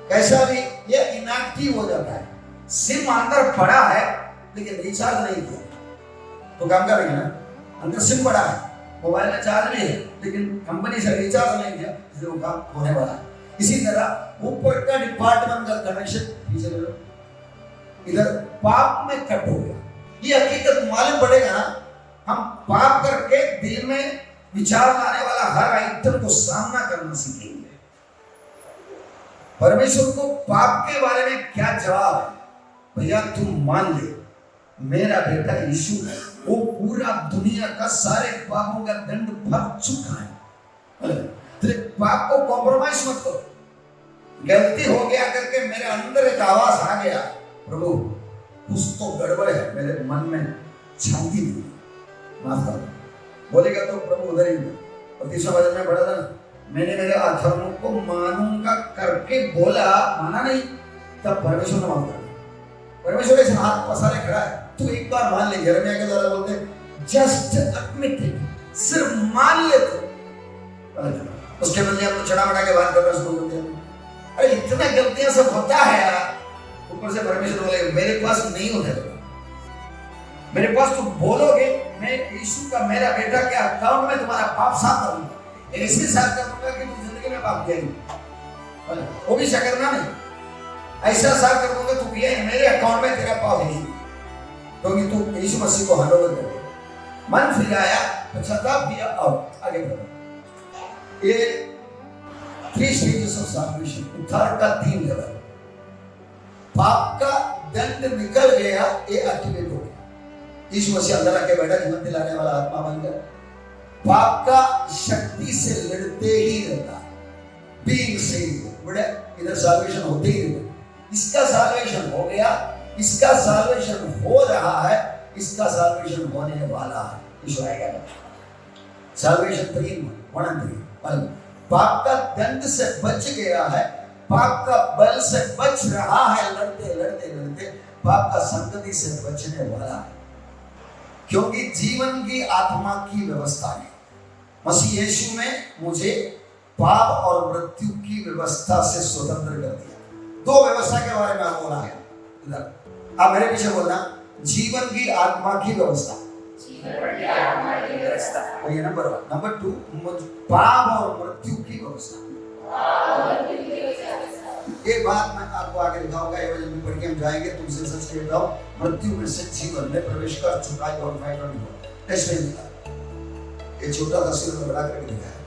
कैसा भी ये इनएक्टिव हो जाता है। सिम अंदर पड़ा है लेकिन रिचार्ज नहीं किया तो काम करेंगे ना। अंदर सिम पड़ा है, मोबाइल में चार्ज नहीं है, लेकिन कंपनी से रिचार्ज नहीं किया, इसलिए वो काम होने वाला है। इसी तरह ऊपर का डिपार्टमेंट का कनेक्शन पीछे ले लो, इधर पाप में कट हो गया। ये हकीकत मालूम पड़ेगा ना, हम पाप करके दिल में विचार लाने वाला हर आइटम को सामना करना सीखेंगे। परमेश्वर को पाप के बारे में क्या जवाब है? भैया तुम मान ले, मेरा बेटा यीशु है, वो पूरा दुनिया का सारे पापों का दंड भर चुका है। तेरे पाप को कॉम्प्रोमाइज मत करो। गलती हो गया करके मेरे अंदर एक आवाज आ गया, प्रभु कुछ तो गड़बड़ है, मेरे मन में शांति नहीं, माफ कर। बोलेगा तो प्रभु उधर ही और तीसरा वचन में पढ़ा था ना, मैंने मेरे अधर्मों को मानूंगा करके बोला, माना नहीं, तब परमेश्वर ने माफ कर दिया। परमेश्वर ऐसे हाथ पसारे खड़ा है, तू एक बार मान ले। यिर्मयाह के द्वारा बोलते जस्ट एडमिट इट, सिर्फ मान ले तो। उसके बदले हम तो चढ़ा बढ़ा के बात करना शुरू कर दिया। अरे इतना गलतियां सब होता है यार। ऊपर से परमेश्वर बोले मेरे पास नहीं उठेगा, मेरे पास तुम बोलोगे, मैं यीशु का मेरा बेटा के अकाउंट में तुम्हारा पाप साफ करूंगा, ऐसे साफ करूंगा कि तुम जिंदगी में पाप किया नहीं, वो भी करना नहीं। ऐसा साफ कर दूंगा तू किया मेरे अकाउंट में तेरा पाप नहीं, क्योंकि तू यीशु मसीह को हैंडओवर कर दिया, मन फिराया, पश्चाताप किया और आगे बढ़ा। ये 3 स्टेजेस ऑफ सैल्वेशन, उद्धार का 3 लेवल। पाप का दंड निकल गया, ये एक्टिवेट हो गया, यीशु मसीह अंदर आके बैठा, जीवन दिलाने वाला आत्मा बनकर पाप का शक्ति से लड़ते ही रहता है। बीइंग सेव्ड, बड़े इधर सैल्वेशन होते ही रहता, इसका सैल्वेशन हो गया, इसका सैल्वेशन हो रहा है, इसका सैल्वेशन होने वाला है। यीशु आएगा सैल्वेशन 3 1 and 3। पाप का दंड से बच गया है, पाप का बल से बच रहा है, लड़ते लड़ते लड़ते पाप का संतति से बचने वाला है, क्योंकि जीवन की आत्मा की व्यवस्था है। मसीह यीशु में मुझे पाप और मृत्यु की व्यवस्था से स्वतंत्र कर दिया। 2 व्यवस्था के बारे में बोला है इधर, आप मेरे पीछे बोलना, जीवन की आत्मा की व्यवस्था, ये नंबर 1। नंबर 2, पाप और मृत्यु की व्यवस्था। ये बात मैं आपको आगे दिखाऊंगा, ये वजह में पढ़ के हम जाएंगे। तुमसे सच कहता हूं, मृत्यु में से जीवन में प्रवेश कर चुका है और फाइट नहीं हुआ। ऐसे नहीं था, ये छोटा तस्वीर में बड़ा करके दिखाया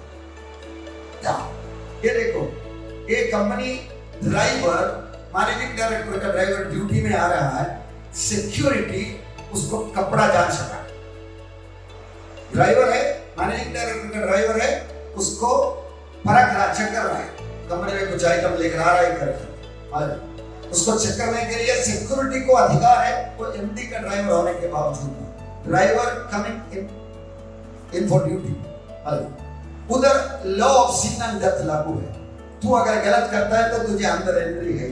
क्या। ये देखो, ये कंपनी ड्राइवर, मैनेजिंग डायरेक्टर का ड्राइवर ड्यूटी में आ रहा है, सिक्योरिटी उसको कपड़ा जांच रहा है। ड्राइवर है, मैनेजिंग डायरेक्टर का ड्राइवर है, उसको परख रहा, चेक कर रहा है, कंपनी में कुछ आइटम लेकर आ रहा है कर, उसको चेक करने के लिए सिक्योरिटी को अधिकार है, तो एमडी का ड्राइवर होने के बावजूद driver coming in for duty. उधर law of sin and death लागू है, तू अगर गलत करता है तो तुझे अंदर एंट्री है।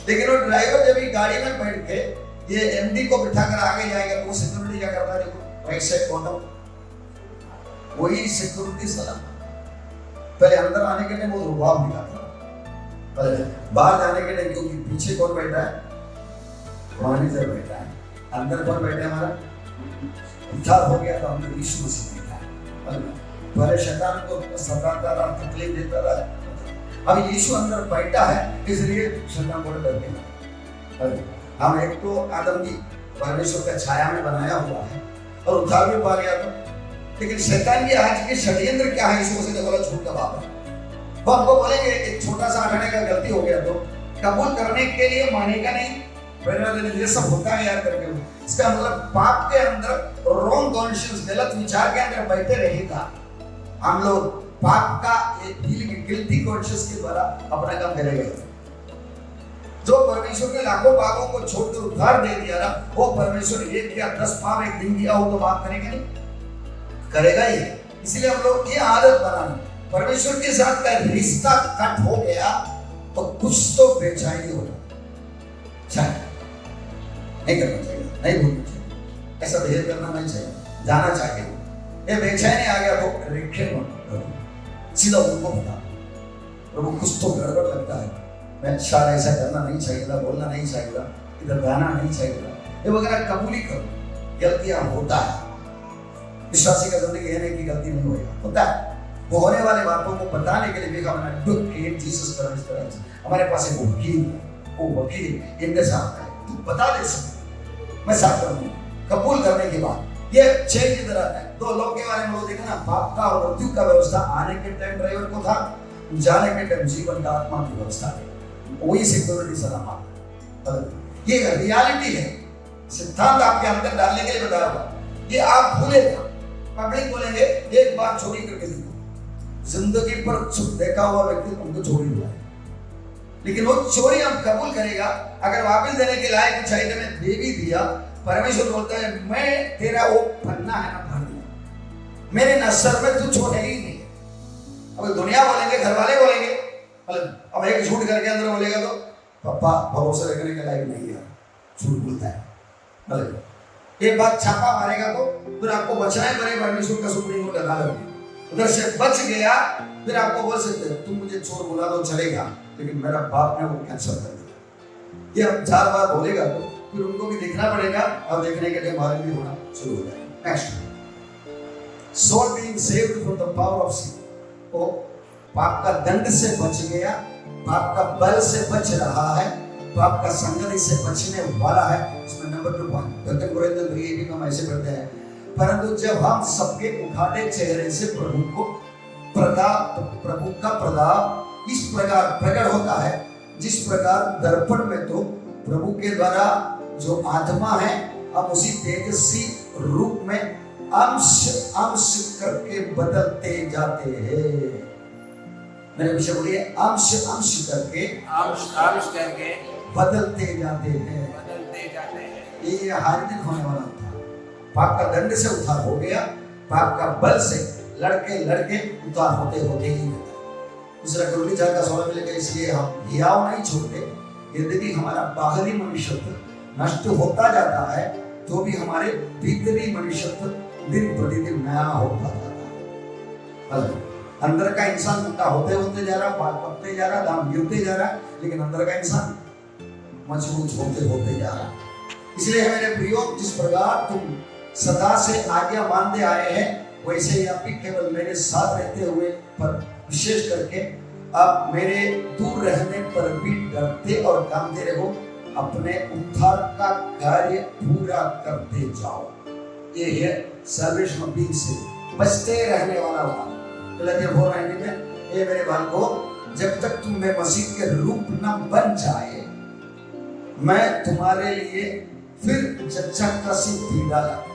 लेकिन वो ड्राइवर जब गाड़ी में बैठ के ये एमडी को बिठा कर आगे जाएगा, तो सिक्योरिटी क्या करता है, देखो राइट साइड बॉटम, वही सिक्योरिटी सलाम। पहले अंदर आने के लिए वो रुबाब दिखाता, पहले बाहर जाने के लिए, क्योंकि पीछे कौन बैठा है, मैनेजर बैठा है, अंदर कौन बैठा है, हमारा उद्धार हो गया तो अंदर यीशु मसीह बैठा है। पहले शैतान को सताता रहा, तकलीफ देता रहा, अब यीशु अंदर बैठा है, इसलिए शैतान को डर गया। हम एक तो आदम की परमेश्वर का छाया में बनाया हुआ है और उद्धार भी पा गया, तो लेकिन शैतान की आज के षड्यंत्र क्या है, यीशु मसीह ने बोला झूठ का बाप है। वो हमको बोलेंगे एक छोटा सा आने का गलती हो गया तो कबूल करने के लिए मानेगा नहीं, ये सब होता है यार करके, इसका मतलब पाप के अंदर रॉन्ग कॉन्शियस, गलत विचार के अंदर बैठे रहेगा। हम लोग पाप का गिल्टी कॉन्शियस के द्वारा अपना काम करेगा। जो परमेश्वर ने लाखों पापों को छोड़कर उद्धार दे दिया ना, वो परमेश्वर 1 या 10 पाप एक दिन किया हो तो माफ करेगा नहीं, करेगा ही। इसलिए हम लोग ये आदत बनाना, परमेश्वर के साथ का रिश्ता कट हो गया तो कुछ तो बेचैनी होगा, नहीं करना चाहिए, नहीं भूलना चाहिए, ऐसा बिहेव करना नहीं चाहिए, जाना चाहिए। ये बेचैनी आ गया तो रेखे मत, सीधा उनको बता, प्रभु कुछ तो गड़बड़ लगता है, मैं शायद ऐसा करना नहीं चाहिए था, बोलना नहीं चाहिए था, इधर जाना नहीं चाहिए था, ये वगैरह कबूली करो। गलतियां होता है, विश्वासी का जिंदगी है नहीं कि गलती नहीं होगा, होता है। वो होने वाले बातों को बताने के लिए भी हमने डू केट जीसस क्राइस्ट, हमारे पास एक वकील इनके साथ है, तू बता दे सकते, मैं साथ करूंगा। कबूल करने के बाद ये चेन की तरह है। 2 लोग के बारे में वो देखा ना, पाप का और मृत्यु का व्यवस्था आने के टाइम ड्राइवर को था, जाने के टाइम जीवन का आत्मा की व्यवस्था है, वही सिक्योरिटी सलामत। ये रियलिटी है, सिद्धांत आपके अंदर डालने के लिए बताया हुआ, ये आप भूलेगा। पब्लिक बोलेंगे एक बार चोरी करके देखो, जिंदगी पर देखा हुआ व्यक्ति तुमको चोरी हुआ है, लेकिन वो चोरी हम कबूल करेगा। अगर वापस देने के लायक कुछ आइटम दे भी दिया, परमेश्वर बोलता है मैं तेरा वो पन्ना है ना भर दूंगा, मेरे नसर में तू चोर है ही नहीं। अब दुनिया बोलेंगे, घर वाले बोलेंगे, अब एक झूठ करके अंदर बोलेगा तो पापा भरोसा रखने के लायक नहीं है, झूठ बोलता है। एक बात छापा मारेगा तो फिर आपको बचना है, बड़े परमेश्वर का सुप्रीम कोर्ट अदालत में, उधर से बच गया, फिर आपको बोल सकते हैं तुम मुझे चोर बोला तो चलेगा, लेकिन मेरा बाप ने वो कैंसिल कर दिया। ये अब 4 बार बोलेगा तो फिर उनको भी देखना पड़ेगा, और देखने के लिए मालूम भी होना शुरू हो जाएगा। Next, soul being saved from the power of sin. वो पाप का दंड से बच गया, पाप का बल से बच रहा है, पाप का संगति से बचने वाला है। इसमें नंबर 2 पॉइंट हम ऐसे पढ़ते हैं, परंतु जब हम सबके उठाने चेहरे से प्रभु का प्रताप इस प्रकार प्रकट होता है, जिस प्रकार दर्पण में तो प्रभु के द्वारा जो आत्मा है, हम उसी तेजस्वी रूप में अंश अंश करके बदलते जाते हैं। मेरे पीछे बोलिए, अंश अंश करके बदलते जाते हैं। ये हर दिन होने वाला था। पाप का दंड से उद्धार हो गया, पाप का बल से लड़के उद्धार होते होते ही रहता है। दूसरा कुलुंडी 4 का 16 में लिखा, इसलिए हम हियाव नहीं छोड़ते, यद्यपि हमारा बाहरी मनुष्यत्व नष्ट होता जाता है, तो भी हमारे भीतरी मनुष्यत्व दिन प्रतिदिन नया होता जाता है। अंदर का इंसान मोटा होते होते जा रहा, बाल पकते जा रहा, दाम गिरते जा रहा, लेकिन अंदर का इंसान मजबूत होते होते जा रहा। इसलिए मेरे प्रियो, जिस प्रकार तुम सदा से आज्ञा मानते आए हैं, वैसे ही आप भी केवल मेरे साथ रहते हुए, पर विशेष करके आप मेरे दूर रहने पर भी डरते और कामते रहो, अपने उद्धार का कार्य पूरा करते जाओ। ये है सर्वेश्वर बीन से बचते रहने वाला हुआ। में ये मेरे भाई को, जब तक तुम्हें मसीह के रूप न बन जाए, मैं तुम्हारे लिए फिर चर्चा का सी पीड़ा लाता।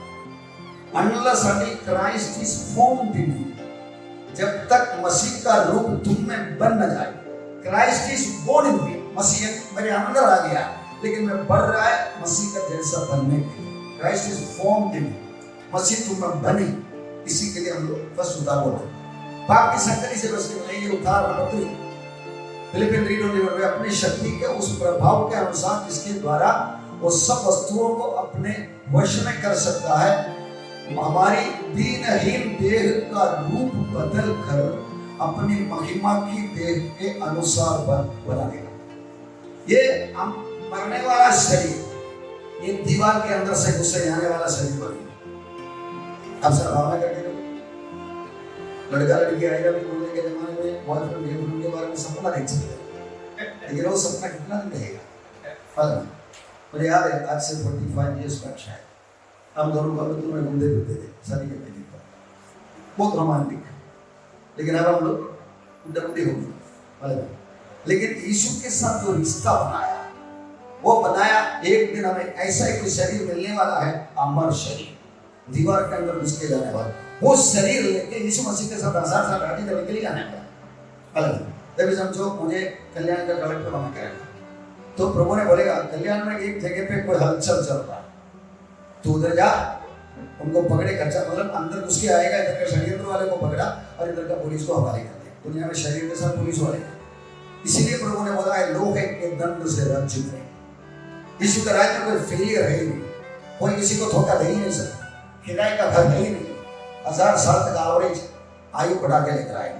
Unless Christ is formed in you, जब तक मसीह का रूप तुम में बन न जाए। Christ is born in me, मसीह मेरे अंदर आ गया, लेकिन मैं बढ़ रहा है मसीह का जैसा बनने के लिए। Christ is formed in me, मसीह तुम में बने, इसी के लिए हम लोग फर्स्ट उद्धार बोलते हैं। पाप की संगति से बचने के लिए उद्धार होते हैं। फिलिपियन 3:21 में अपनी शक्ति के उस प्रभाव के अनुसार जिसके द्वारा वो सब वस्तुओं को अपने वश में कर सकता है, हमारी दीनहीन देह का रूप बदल कर अपनी महिमा की देह के अनुसार बना देगा। ये हम मरने वाला शरीर, ये दीवार के अंदर से घुसे जाने वाला शरीर बनेगा। अब सर भावना करके लड़का लड़की आएगा भी बोलने के जमाने में बॉयफ्रेंड गर्लफ्रेंड के बारे में सपना देख सकते हैं, लेकिन वो सपना कितना दिन रहेगा? मुझे याद है आज से 45 इयर्स बैक शायद हम दोनों कोयम्बटूर में घूमते फिरते थे शादी के पहले पर, बहुत रोमांटिक, लेकिन अब हम लोग उल्टे हो गए। लेकिन यीशु के साथ जो रिश्ता बनाया, वो बनाया, एक दिन हमें ऐसा एक शरीर मिलने वाला है, अमर शरीर, दीवार के अंदर घुस के जाने वाला। वो शरीर लेके यीशु मसीह के साथ 1000 साल राजी करने के लिए जाने वाला। अलग तभी समझो मुझे कल्याण का कलेक्टर बना करेगा, तो प्रभु ने बोलेगा कल्याण में एक जगह पे कोई हलचल चल रहा है, तो उधर जा, उनको पकड़े, कच्चा मतलब अंदर घुस के आएगा, इधर के षड्यंत्र वाले को पकड़ा और इधर का पुलिस को हवाले कर दिया। दुनिया में शरीर के साथ पुलिस वाले, इसीलिए प्रभु ने बोला है लोहे के दंड से राज्य में। यीशु का राज्य कोई फेलियर है ही नहीं, कोई किसी को धोखा दे ही नहीं सकता, किराए का घर है ही नहीं, 1000 साल तक एवरेज आयु बढ़ा के लेकर आए।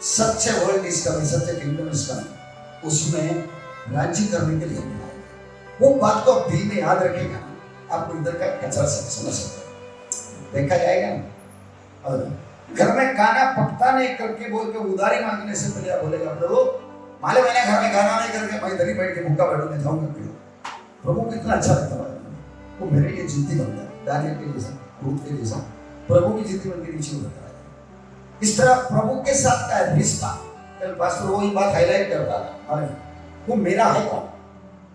सच्चे वर्ल्ड इज कमिंग, सच्चे किंगडम इज कमिंग, उसमें राज्य करने के लिए बनाया। वो बात को दिल में याद रखेगा, आपको इधर का कचरा समझ सकते देखा जाएगा ना। और घर में खाना पकता नहीं करके बोल के उधारी मांगने से पहले आप बोलेगा प्रभु माले मैंने घर में खाना नहीं करके मैं इधर ही बैठ के भूखा बैठूंगा, जाऊंगा क्यों? प्रभु को इतना अच्छा लगता है, वो मेरे लिए जिद्दी बनता है, दानियल के जैसा, रूत के जैसा, प्रभु की जिद्दी बन के नीचे उतरता है। इस तरह प्रभु के साथ का रिश्ता, कल पास्टर वही बात हाईलाइट करता था, वो मेरा है कौन,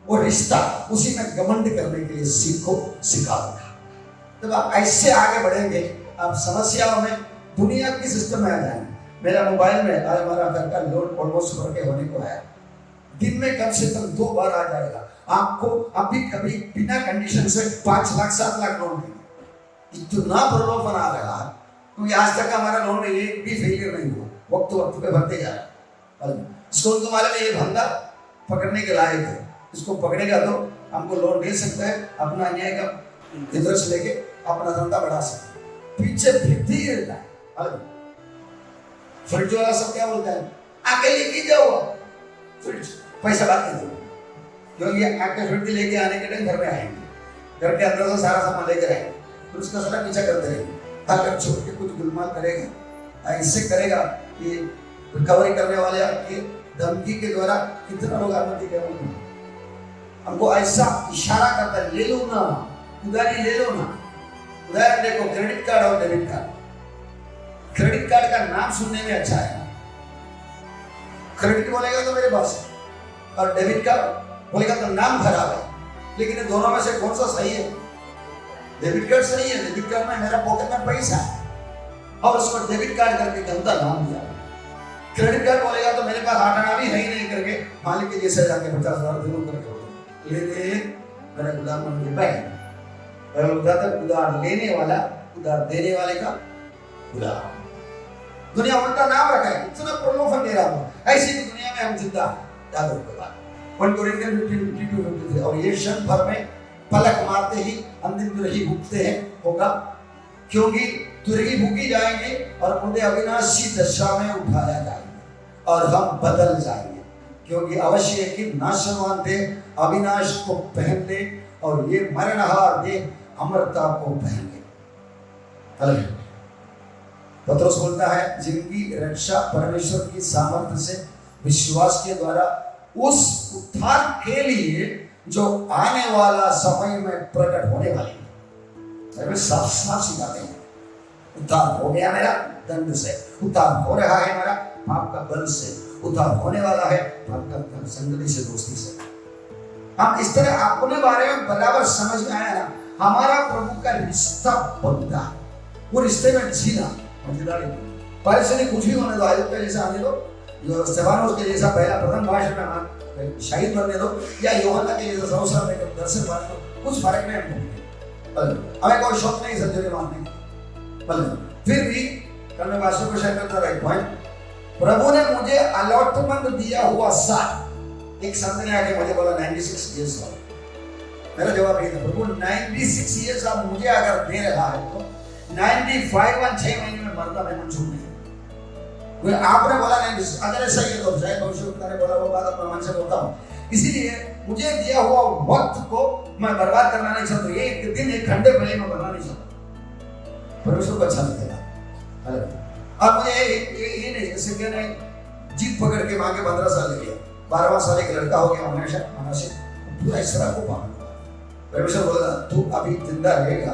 वो रिश्ता, उसी में घमंड करने के लिए सीखो, सिखा दो। जब आप ऐसे आगे बढ़ेंगे, आप समस्याओं में दुनिया की सिस्टम में आ जाएंगे। मेरा मोबाइल में आज हमारा घर का लोड ऑलमोस्ट भर के होने को है, दिन में कम से कम 2 बार आ जाएगा। आपको अभी कभी बिना कंडीशन से 5 लाख 7 लाख लोन देंगे, इतना प्रलोभन आ रहा है, क्योंकि आज तक हमारा लोन में एक भी फेलियर नहीं हुआ, वक्त वक्त पे भरते जा रहा है। इसको उनको मालूम है ये धंधा पकड़ने के लायक है, इसको पकड़ेगा तो हमको लोन दे सकता है, अपना अन्याय का इंटरेस्ट लेके अपना धंधा बढ़ा सकता है, पीछे फिरते ही रहता है। फ्रिज वाला सब क्या बोलता है, आके लेके जाओ फ्रिज, पैसा बाद में दो, क्योंकि आके फ्रिज लेके आने के टाइम घर में आएंगे, घर के अंदर से सारा सामान लेकर आएंगे, फिर उसका सारा पीछा करते रहेंगे। अगर छोड़ के कुछ गुलमाल करेगा, ऐसे करेगा कि रिकवरी करने वाले आपके धमकी के द्वारा कितना लोग आत्महत्या करेंगे। हमको ऐसा इशारा करता है, ले लो ना, उधारी ले लो ना। उदाहरण देखो, क्रेडिट कार्ड और डेबिट कार्ड। क्रेडिट कार्ड का नाम सुनने में अच्छा है, क्रेडिट बोलेगा तो मेरे पास, और डेबिट कार्ड बोलेगा तो नाम खराब है। लेकिन इन दोनों में से कौन सा सही है? डेबिट कार्ड सही है। डेबिट कार्ड में मेरा पॉकेट में पैसा है और उसको डेबिट कार्ड करके गंदा नाम दिया। क्रेडिट कार्ड बोलेगा तो मेरे पास 8 आना भी है ही नहीं करके मालिक के जैसे जाके 50,000 दिनों करके ले मेरा गुलाम बन के बैठ। उधार लेने वाला उधार देने वाले का गुलाम। दुनिया उल्टा नाम रखा है, इतना प्रलोभन दे रहा हूँ। ऐसी दुनिया में हम जिंदा याद रखो बात। 1 कोरिन्थियंस 15:52-53। और ये क्षण भर में पलक मारते ही अंतिम तुरही भूखते हैं होगा, क्योंकि तुरही भूखी जाएंगे और मुझे अविनाशी दशा में उठाया जाएगा और हम बदल जाएंगे, क्योंकि अवश्य है कि नाशवान देह अविनाश को पहन ले और ये मरणहार देह अमरता को पहन ले। पत्रोस बोलता है, जिनकी रक्षा परमेश्वर की सामर्थ्य से विश्वास के द्वारा उस उद्धार के लिए जो आने वाला समय में प्रकट होने वाली है। साफ साफ सिखाते हैं, उद्धार हो गया मेरा दंड से, उद्धार हो रहा है मेरा पाप का बल से, उद्धार होने वाला है पाप का संगति से, दोस्ती से। हम इस तरह अपने बारे में बराबर समझ में आया ना, हमारा प्रभु का रिश्ता बनता है, वो रिश्ते में जीना परिस्थिति कुछ भी होने दो, आयुब के जैसा आने दो, जो स्तेफानोस के जैसा पहला प्रथम भाषण में शहीद बनने दो, या यूहन्ना के जैसा 100 साल में दर्शन पाने दो, कुछ फर्क नहीं हमको। हमें कोई शौक नहीं सर्जरी मानने की। फिर भी कल मैं वास्तव को शेयर करता रहा पॉइंट, प्रभु ने मुझे अलॉटमेंट दिया हुआ साथ। एक संत ने आके मुझे बोला 96 ईयर्स का। मेरा जवाब ये था, प्रभु 96 ईयर्स आप मुझे अगर दे रहा है तो 95 और 6 महीने में मरता मैं मंजूर नहीं। आपने बोला नहीं, अगर ऐसा ही है तो शायद भविष्य ने बोला वो बात अपना मन से बोलता हूँ। इसीलिए मुझे दिया हुआ वक्त को मैं बर्बाद करना नहीं चाहता। ये एक दिन एक घंटे पहले मैं बनना नहीं चाहता, परमेश्वर को अच्छा लगेगा। अब मुझे ये नहीं, जैसे कि नहीं जीत पकड़ के माँ के 15 साल ले लिया, 12वां साल एक लड़का हो गया हमेशा पूरा इसरा को पाना। परमेश्वर बोला तू अभी जिंदा रहेगा,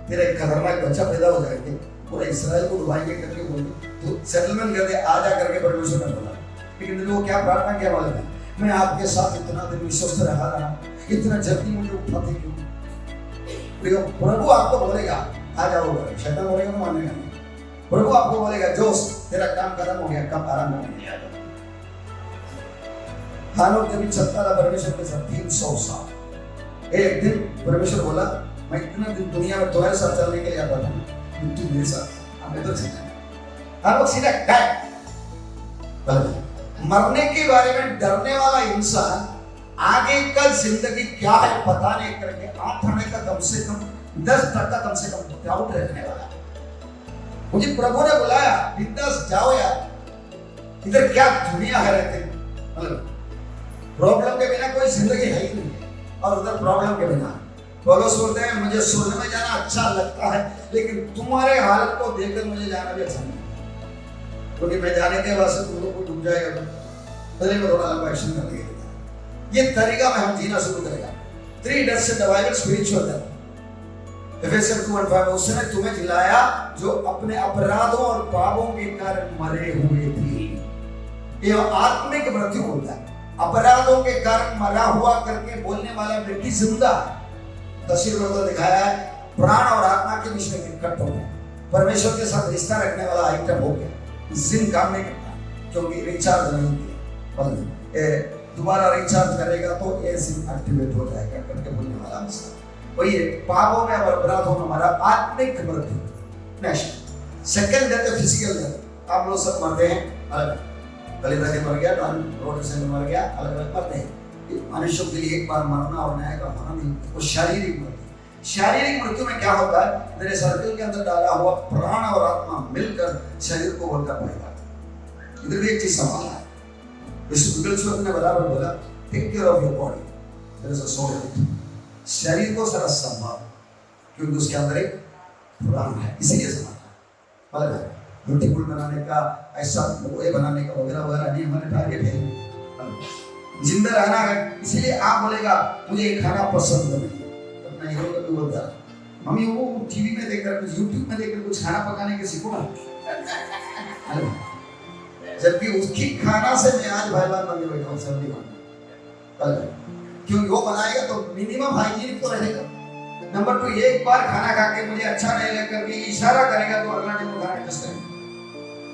तेरा एक खतरनाक बच्चा पैदा हो जाएंगे, पूरा इसराइल को डुबाएंगे करके बोले तो सेटलमेंट कर दे आ जा करके परमेश्वर ने बोला। लेकिन वो क्या प्रार्थना किया मालूम है, मैं आपके साथ इतना दिन विश्वस्त रहा, इतना जल्दी मुझे उठाते क्यों? प्रभु आपको बोलेगा आ जाओ, शैतान बोलेगा तो मानेगा नहीं। प्रभु आपको बोलेगा जोश तेरा काम खत्म हो गया, कब आराम करने आ जाओ। हानोक जब चलता रहा परमेश्वर के साथ 300 साल। एक दिन परमेश्वर बोला मैं इतना दिन दुनिया में तुम्हारे साथ चलने के लिए आता था, तू मेरे साथ हमें तो चलना। हानोक सीधा मरने के बारे में डरने वाला इंसान आगे कल जिंदगी क्या है पता नहीं करके 8 आने का कम से कम 10% कम से कम डाउट रखने वाला। मुझे प्रभु ने बुलाया, बिंदास जाओ यार, इधर क्या दुनिया है रहते, मतलब प्रॉब्लम के बिना कोई जिंदगी है ही नहीं, और उधर प्रॉब्लम के बिना। पौलुस बोलते हैं मुझे स्वर्ग में जाना अच्छा लगता है, लेकिन तुम्हारे हालत को देखकर मुझे जाना भी अच्छा नहीं, क्योंकि मैं जाने के वास्ते तुम लोग को डूब जाएगा। पहले मैं थोड़ा लंबा एक्शन कर दिया, ये तरीका में हम जीना शुरू करेगा। 3 deaths in the Bible spiritual death। Ephesians 2:5 उसने तुम्हें जिलाया जो अपने अपराधों और पापों के कारण मरे हुए थे। ये आत्मिक मृत्यु होता है, अपराधों के कारण मरा हुआ करके बोलने वाला व्यक्ति जिंदा है। तस्वीर में तो दिखाया है प्राण और आत्मा के बीच में कट हो गया, परमेश्वर के साथ रिश्ता रखने वाला आइटम हो गया, जिन काम नहीं करता क्योंकि रिचार्ज नहीं किया। दोबारा रिचार्ज करेगा तो ये सिम एक्टिवेट हो जाएगा करके बोलने वाला इंसान वही है। पापों में और अपराधों में हमारा आत्मिक मृत्यु। नेक्स्ट सेकंड डेथ है फिजिकल डेथ। आप लोग सब मरते हैं अलग, दलित से मर गया, रोड से मर गया, अलग अलग मरते हैं। मनुष्य के लिए एक बार मरना और नया का होना नहीं, वो शारीरिक मृत्यु। शारीरिक मृत्यु में क्या होता है, मेरे सर्कल के अंदर डाला हुआ प्राण और आत्मा मिलकर शरीर को बोलता पड़ेगा। इधर भी एक चीज संभालना है। विश्व ने बराबर बोला take care of your body, there is a soul in it. शरीर को जरा संभाल, क्योंकि उसके अंदर एक प्राण है, इसीलिए संभालना। ब्यूटीफुल बनाने का, ऐसा वो बनाने का वगैरह वगैरह नहीं हमारे टारगेट है। जिंदा रहना है, इसीलिए आप बोलेगा मुझे ये खाना पसंद नहीं। अपना हीरो कभी बोलता मम्मी वो टीवी में देखकर कुछ यूट्यूब में देखकर कुछ खाना पकाने के सीखो ना, जबकि उसकी खाना से मैं आज भाईवान बन के बैठा हूँ सर्दी में, क्योंकि वो बनाएगा तो मिनिमम हाइजीनिक तो रहेगा। नंबर 2, एक बार खाना खा के मुझे अच्छा नहीं लगा करके इशारा करेगा तो अगला दिन वो खाना टेस्ट करेगा।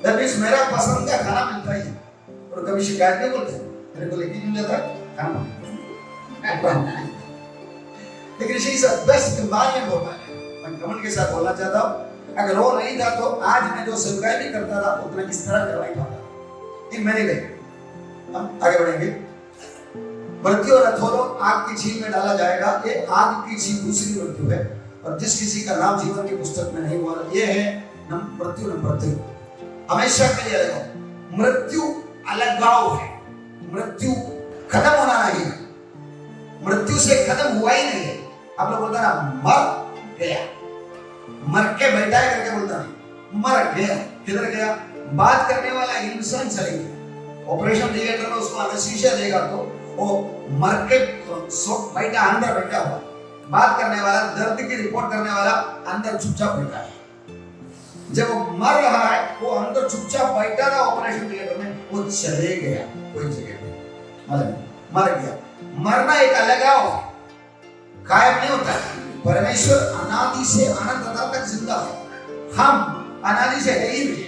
दैट मींस मेरा पसंद का खाना मिलता ही है, और कभी शिकायत नहीं बोलते मेरे को लेके क्यों जाता है खाना। लेकिन she is the best companion होता है। मैं कमेंट के साथ बोलना चाहता हूँ, अगर वो नहीं था तो आज मैं जो सेवकाई भी करता था उतना किस तरह करवाई पाता। इन मैंने देखा। हम आगे बढ़ेंगे। मृत्यु और अधोलोक आग की झील में डाला जाएगा। ये आग की झील दूसरी मृत्यु है, और जिस किसी का नाम जीवन की पुस्तक में नहीं हुआ, ये है मृत्यु नंबर 3। हमेशा के लिए अलग। मृत्यु अलगाव है, मृत्यु खत्म होना नहीं है, मृत्यु से खत्म हुआ ही नहीं है। आप लोग बोलता ना मर गया, मर के बैठा है करके बोलता नहीं, मर गया। किधर गया? बात करने वाला इंसान चले गया। ऑपरेशन थिएटर में उसको एनेस्थीसिया देगा तो वो मर के बैठा, अंदर बैठा हुआ। बात करने वाला, दर्द की रिपोर्ट करने वाला अंदर चुपचाप बैठा है। जब वो मर रहा है वो अंदर चुपचाप बैठा था ऑपरेशन थिएटर में, वो चले गया कोई जगह पे, मर गया। मरना एक अलगाव है, गायब नहीं होता। परमेश्वर अनादि से अनंतता तक जिंदा है, हम अनादि से है ही नहीं,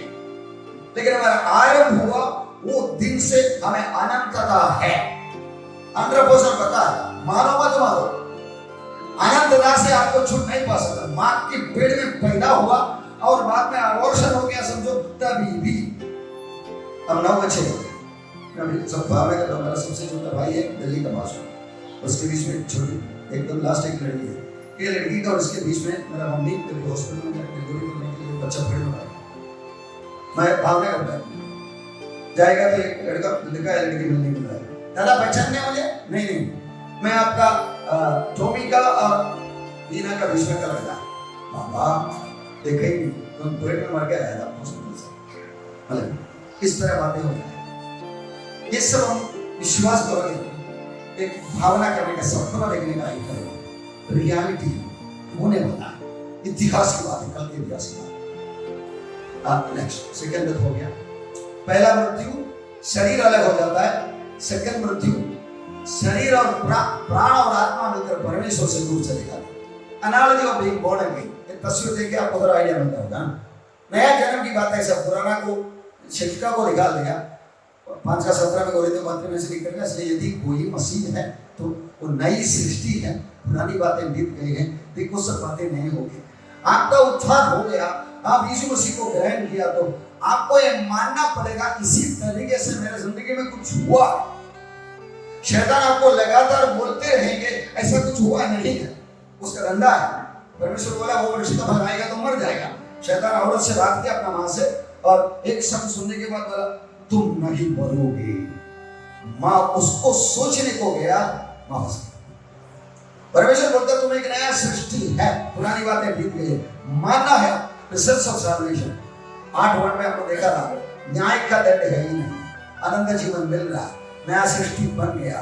लेकिन हमारा आरंभ हुआ वो दिन से हमें अनंतता है। 100% पता है, मानो मत मानो, अनंतता से आपको छूट नहीं पा सकता। मां के पेट में पैदा हुआ और बाद में अबॉर्शन हो गया समझो, तभी भी हम 9 बच्चे हो गए। मैं सब भावना करता हूँ, मेरा सबसे छोटा भाई है दिल्ली का पास, उसके बीच में छोटी एकदम लास्ट एक लड़की है। ये लड़की का और इसके बीच में मेरा मम्मी हॉस्पिटल में डिलीवरी करने के लिए बच्चा पेट में आया। मैं भावना करता हूँ, जाएगा तो एक लड़का लिखा है, लड़की मिलने मिल रहा है। दादा पहचानने वाले? नहीं, मैं आपका टॉमी का और दीना का बीच में का लड़का। बाबा देखा ही नहीं, तुम पेट में मर के आया था हॉस्पिटल से। मतलब इस तरह बातें हो जाए, ये सब हम विश्वास करोगे, एक भावना करने का, सपना देखने का एक करो, रियलिटी होने वाला इतिहास की बात है, कल के इतिहास की बात। नेक्स्ट सेकंड डेथ हो गया। पहला मृत्यु शरीर अलग हो जाता है, सेकंड मृत्यु शरीर और प्राण और आत्मा मिलकर परमेश्वर से दूर चले जाते हैं। Analogy of being born again, एक तस्वीर देख के आपको थोड़ा आइडिया मिलता होगा। नया जन्म की बात है, सब पुराना को छिटका को निकाल दिया। 5 का 17 में गोरे मंत्र में से निकल गया। इसलिए यदि कोई मसीह है तो वो नई सृष्टि है, पुरानी बातें बीत गई हैं, देखो सब बातें नहीं होगी। आपका उद्धार हो गया, आप यीशु मसीह को ग्रहण किया, तो आपको ये मानना पड़ेगा इसी तरीके से मेरे जिंदगी में कुछ हुआ। शैतान आपको लगातार बोलते रहेंगे ऐसा कुछ हुआ नहीं है, उसका धंधा है। परमेश्वर बोला वो वृक्ष का फल खाएगा तो मर जाएगा। शैतान औरत से बात किया अपना मां से, और एक शब्द सुनने के बाद बोला तुम नहीं मरोगे। मां उसको सोचने को गया, मां फंस गई। परमेश्वर बोलता तुम एक नया सृष्टि है, पुरानी बातें बीत गई, मानना है। रिसर्च ऑफ सैल्वेशन 8:1 में आपको देखा था, न्याय का दंड है ही नहीं, अनंत जीवन मिल रहा, नया सृष्टि बन गया,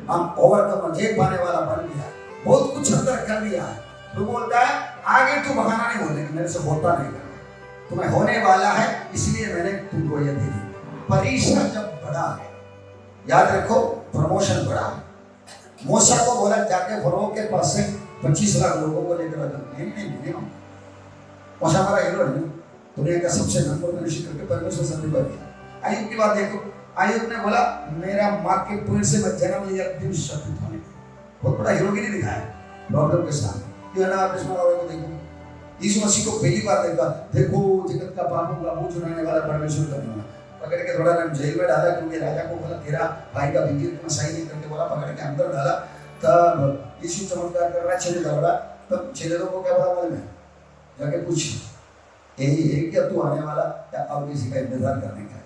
हम ओवरकम जीत पाने वाला बन गया, बहुत कुछ अंदर कर लिया है। तो बोलता है आगे तू बहाना नहीं बोलेगा, मेरे से होता नहीं करना, तुम्हें होने वाला है, इसलिए मैंने तुमको यह दे दी। परिश्रम जब बड़ा है, याद रखो प्रमोशन बड़ा है। मूसा को बोला जाके फरो के पास से 25 लाख लोगों को लेकर आ जाओ। नहीं, मूसा हमारा हीरो है, दुनिया का सबसे नंबर मनुष्य करके परमेश्वर से निभा दिया। आयुब की बात देखो, आयुब ने बोला मेरा माँ के पेट से मैं जन्म लिया दिन शत्रुत होने, बहुत बड़ा हीरोगिरी दिखाया प्रॉब्लम के साथ। ये ना आप इसमें को देखो, यीशु मसीह को पहली बार देखा, देखो जगत का पापों का बोझ उठाने वाला परमेश्वर का नाम, पकड़ के थोड़ा टाइम जेल में डाला, क्योंकि राजा को बोला तेरा भाई का बिंदीर को सही नहीं करके बोला, पकड़ के अंदर डाला। तब यीशु चमत्कार कर रहा है, चले जा रहा, तब चले लोगों को क्या बोला बोले में जाके पूछ यही है क्या तू आने वाला या अब किसी का इंतजार करने का है।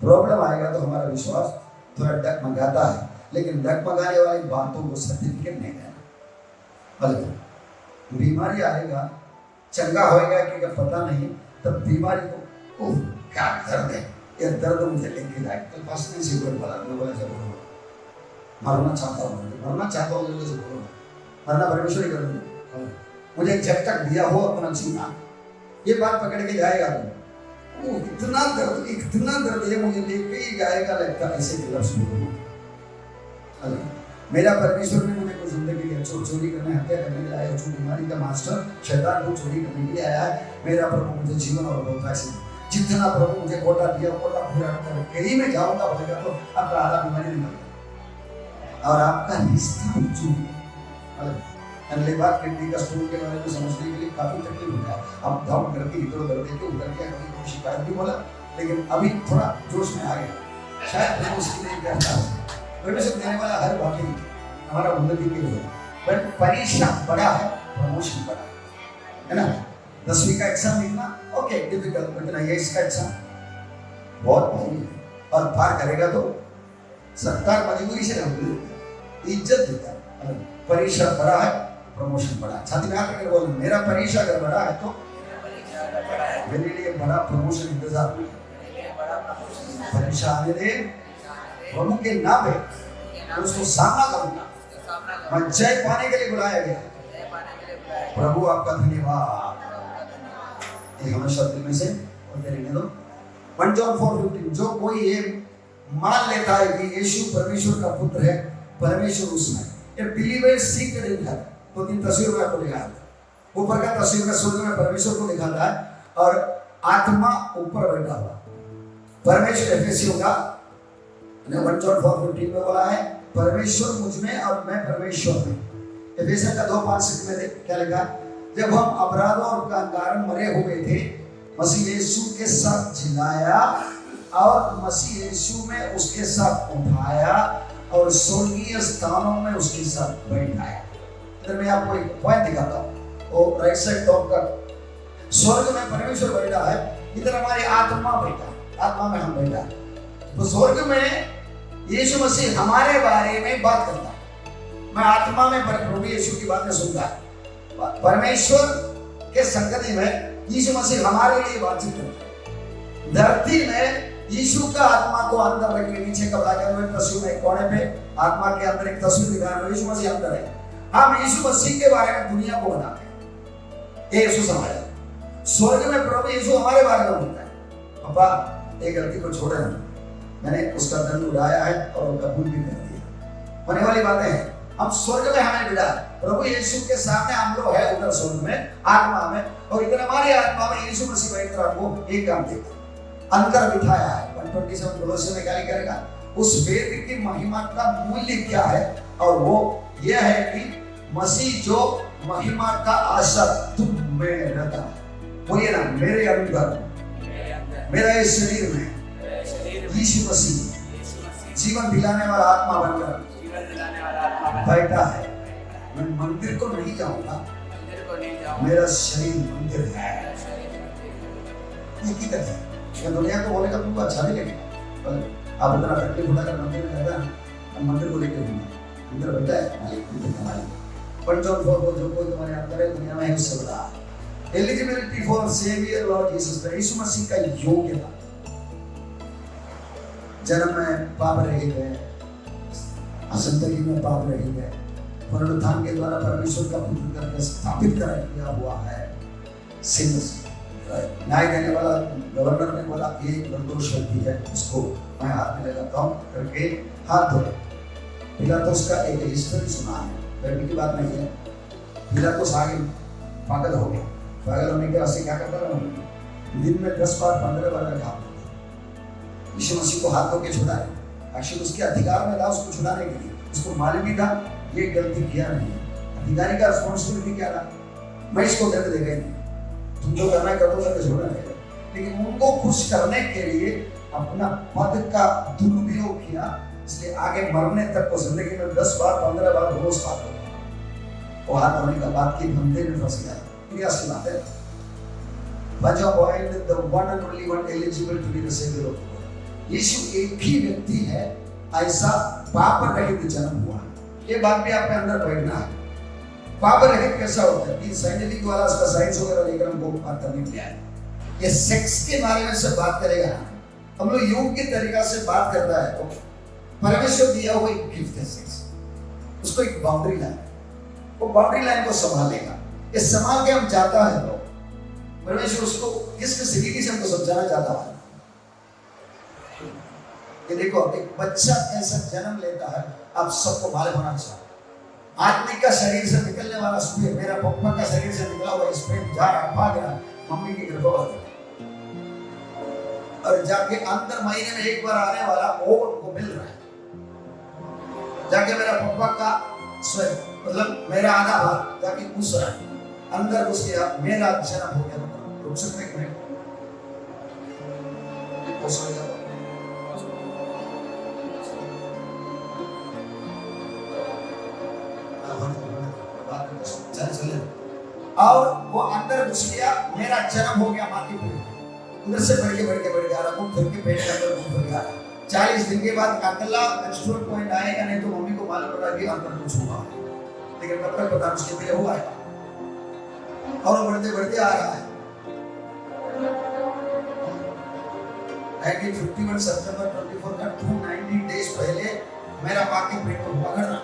प्रॉब्लम आएगा तो हमारा विश्वास थोड़ा डगमगाता है, लेकिन डगमगाने वाली बातों को सर्टिफिकेट नहीं देना। बीमारी आएगा, चंगा होएगा कि पता नहीं, तब बीमारी को ओह क्या दर्द है, ये दर्द मुझे लेके जाए। कल पास ने सिगरेट बोला, मैं बोला क्या बोलो, मरना चाहता हूँ, मरना चाहता हूँ लोगों से बोलो, मरना परमेश्वर ही कर दूँ, मुझे जब तक दिया हो अपना जीना, ये बात पकड़ के जाएगा तुम। वो इतना दर्द है मुझे लेके ही जाएगा, लगता है ऐसे के लफ्ज़ बोलो। मेरा परमेश्वर ने मुझे कुछ जिंदगी दी, चोरी करने, हत्या करने के लिए आया, झूठ बीमारी का मास्टर शैतान को चोरी करने के लिए आया है। मेरा प्रभु मुझे जीवन और बहुत ऐसे जितना प्रभु मुझे कोटा दिया, कोटा पूरा करके ही मैं जाऊंगा, बोलेगा तो आपका आधा बीमारी निकल और आपका रिश्ता जो अगले बार किडनी का स्टोन के बारे में समझने के लिए काफी तकलीफ होता है। अब धाम करके इधर उधर देखे, उधर गया, कभी कोई शिकायत भी बोला, लेकिन अभी थोड़ा जोश में आ गया, शायद प्रभु उसके लिए कहता है। परमेश्वर देने वाला हर वाकई हमारा उन्नति के लिए, पर परीक्षा बड़ा है, प्रमोशन बड़ा है ना। 10वीं का एग्जाम लिखना ओके डिफिकल्ट, लेकिन आईएएस का एग्जाम बहुत भारी है, और पार करेगा तो सरकार मजबूरी से इज्जत देता है। परीक्षा बड़ा है, प्रमोशन बड़ा है। छाती में हाथ रखकर बोलो, मेरा परीक्षा अगर बड़ा है तो मेरे लिए बड़ा प्रमोशन इंतजार। परीक्षा आने दे, प्रभु के नाम है, उसको सामना करूंगा, मैं जय पाने के लिए बुलाया गया। प्रभु आपका धन्यवाद। ये हमेशा दिल में से और करेंगे दो। 1 जॉन 4:15, जो कोई ये मान लेता है कि यीशु परमेश्वर का पुत्र है, परमेश्वर उसमें, ये बिलीवर सीक्रेट इन है। तो 3 तस्वीर में आपको दिखाया था, ऊपर का तस्वीर में स्वर्ग में परमेश्वर को दिखाता है, और आत्मा ऊपर बैठा हुआ परमेश्वर। एफेसियों का 1 जॉन 4:15 में बोला है, परमेश्वर मुझ में और मैं परमेश्वर में। एफेसियों का 2:5 में क्या लिखा, जब हम अपराधों का कारण मरे हुए थे, मसीह यीशु के साथ जिलाया और मसीह यीशु में उसके साथ उठाया और स्वर्गीय स्थानों में उसके साथ बैठाया। इधर मैं आपको एक पॉइंट दिखाता हूँ, वो राइट साइड टॉप का, स्वर्ग में परमेश्वर बैठा है, इधर हमारी आत्मा बैठा है, आत्मा में हम बैठा है। तो स्वर्ग में यीशु मसीह हमारे बारे में बात करता है, मैं आत्मा में प्रभु यीशु की बातें सुनता है। परमेश्वर के संगति में यीशु मसीह हमारे लिए बातचीत करता है। धरती में यीशु का आत्मा को अंदर रख के, नीचे कपड़ा के अंदर तस्वीर में कोने पे आत्मा के अंदर एक तस्वीर दिखा रहा है, यीशु मसीह अंदर है। हम यीशु मसीह के बारे में दुनिया को बनाते हैं, ये यीशु समझा। स्वर्ग में प्रभु यीशु हमारे बारे में बोलता है, पापा एक गलती को छोड़े ना, मैंने उसका दंड उड़ाया है और कबूल भी कर दिया। होने वाली बातें हैं, हम स्वर्ग में हमें मिला, प्रभु यीशु के सामने हम लोग है उधर स्वर्ग में आत्मा में, और इधर हमारी आत्मा में यीशु मसीह बैठ कर आपको एक काम देगा, अंदर बिठाया है। 127 कोलोसियों में क्या करेगा, उस वेद की महिमा का मूल्य क्या है, और वो यह है कि मसीह जो महिमा का आशा तुम में रहता है, बोलिए ना, मेरे अंदर, मेरा इस शरीर में यीशु मसीह जीवन दिलाने वाला आत्मा बनकर बैठा है। मैं मंदिर को नहीं जाऊंगा, मेरा शरीर मंदिर है। ये हकीकत है। क्या दुनिया को बोलेगा तुमको अच्छा नहीं लगेगा, आप इतना तकलीफ उठाकर मंदिर में रहता है, हम मंदिर को लेकर अंदर बैठा है, पर जो कोई तुम्हारे अंदर है, दुनिया में है उससे बड़ा। Eligibility for saviour lord Jesus Christ, यीशु मसीह का योग्यता। जन्म में पाप रहित है, असंतति में पाप रहित है, पुनरुत्थान के द्वारा परमेश्वर का पुत्र करके स्थापित किया हुआ है। सिंस न्याय देने वाला गवर्नर ने बोला कि एक निर्दोष व्यक्ति है, उसको मैं हाथ में लगाता हूँ करके हाथ धोए। पिलातुस का एक हिस्ट्री सुना है, डरने की बात नहीं है। पिलातुस आगे पागल हो गया, पागल होने के बाद क्या करता था, दिन में 10 बार 15 बार हाथ धोता। यीशु मसीह को हाथ धो के छुड़ा है, एक्चुअली उसके अधिकार में था उसको छुड़ाने के लिए। उसको मालूम भी था ये गलती किया नहीं है, अधिकारी का रिस्पॉन्सिबिलिटी क्या था, मैं इसको दंड देगा ही नहीं, तुम जो करना है करो, करके छोड़ना है। लेकिन उनको खुश करने के लिए अपना पद का दुरुपयोग किया, इसलिए आगे मरने तक को जिंदगी में 10 बार 15 बार रोज हाथ धोता। वो हाथ धोने का बात की बंदे में फंस गया। इतिहास की बात है। बचा boy the one and only one eligible to be the saviour of the world. यीशु एक ही व्यक्ति है ऐसा पाप रहित जन्म हुआ। ये बात भी आपके अंदर बैठना है। पाप रहित कैसा होता है? साइंटिफिक वाला उसका साइंस वगैरह लेकर हमको बात करने के लिए आए। ये सेक्स के बारे में सब बात करेगा ना, हम लोग योग के तरीका से बात करता है तो परमेश्वर दिया हुआ एक गिफ्ट है सेक्स, उसको एक बाउंड्री लाइन, वो बाउंड्री लाइन को संभालेगा। ये संभाल के हम जाता है तो परमेश्वर उसको किस तरीके से हमको समझाना चाहता है कि देखो एक बच्चा कैसा जन्म लेता है, आप सबको मालूम होना चाहिए। आदमी का शरीर से निकलने वाला स्पर्म, मेरा पप्पा का शरीर से निकला हुआ स्पर्म जा रहा भाग रहा मम्मी की गर्भवती और जाके अंदर महीने में एक बार आने वाला ओवम को मिल रहा है, जाके मेरा पप्पा का स्वयं मतलब मेरा आधा भाग जाके घुस रहा है अंदर, घुस गया, मेरा जन्म हो गया। रुक सकते हैं चले और वो अंदर घुस गया, मेरा जन्म हो गया माँ के पेट, उधर से बढ़ के आ रहा हूँ, फिर के पेट के अंदर घूम फिर आ रहा। 40 दिन के बाद अगला एक्सट्रोल पॉइंट आएगा, नहीं तो मम्मी को मालूम पड़ा कि अंदर कुछ हुआ, लेकिन कब तक पता उसके पहले हुआ है और बढ़ते आ रहा है। 1951 सितंबर 24 का 290 डेज पहले मेरा माँ के पेट में हुआ घटना।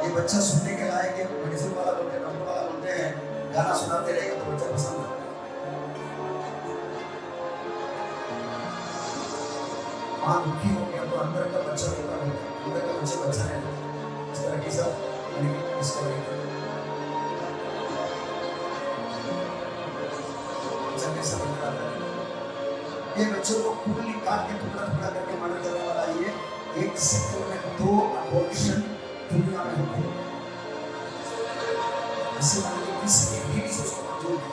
ये बच्चा सुनने के लायक है, मेडिसिन वाला बोलते हैं, डॉक्टर वाला बोलते हैं, गाना सुनाते रहेगा तो बच्चा पसंद आता है। माँ दुखी हो गया तो अंदर का बच्चा रोता है, अंदर का बच्चा नहीं रोता। इस तरह की सब ये बच्चों को कुंडली काट के टुकड़ा करके मर्डर करने वाला ये 1 सेकंड में 2 अबॉर्शन दुनिया में होते हैं। इससे मतलब किसी भी उसको मंजूर है।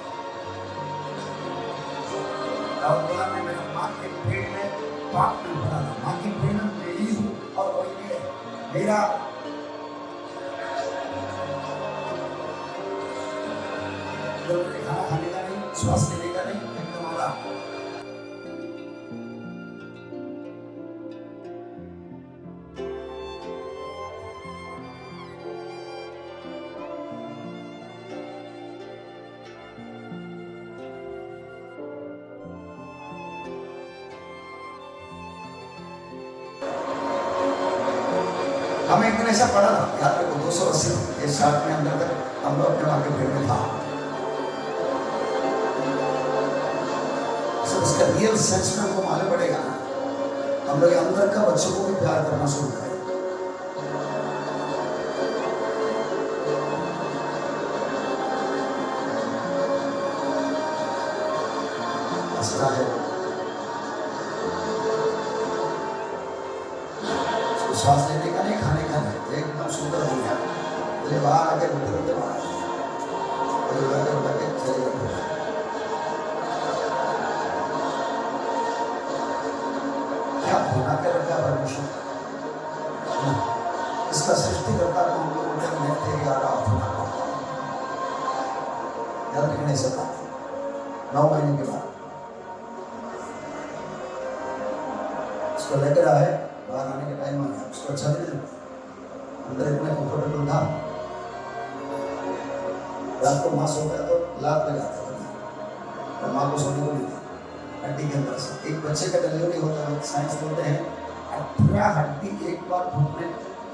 और बोला मैं मेरा माँ के पेट में पाप में भरा था, माँ के पेट में मैं ही हूँ और कोई नहीं है। मेरा खाना खाने का नहीं, श्वास लेने का नहीं, एकदम आराम। हमें एक दिन ऐसा पड़ा था, याद रखो 280 के साथ में अंदर तक हम लोग अपने वहां के पेट में था। उसका रियल सेंस में हमको मालूम पड़ेगा ना, हम लोग अंदर का बच्चों को भी प्यार करना शुरू करें। हंसता है, श्वास लेने का नहीं, खाने का नहीं, एकदम सुंदर हो गया। मुझे बाहर आके रोते बाहर चले गए। क्या बना के रखा परमेश्वर, इसका सृष्टि करता तो हम लोग मैं तेरी आराध याद रखने से 9 महीने के बाद उसको लेकर आए, बाहर आने के टाइम आया, उसको अच्छा नहीं लगा, अंदर इतना कंफर्टेबल था। रात को माँ सो गया तो लात लगाता था, माँ को सोने को नहीं था। हड्डी के अंदर से एक बच्चे का डिलीवरी होता है, साइंस बोलते हैं 18 हड्डी एक बार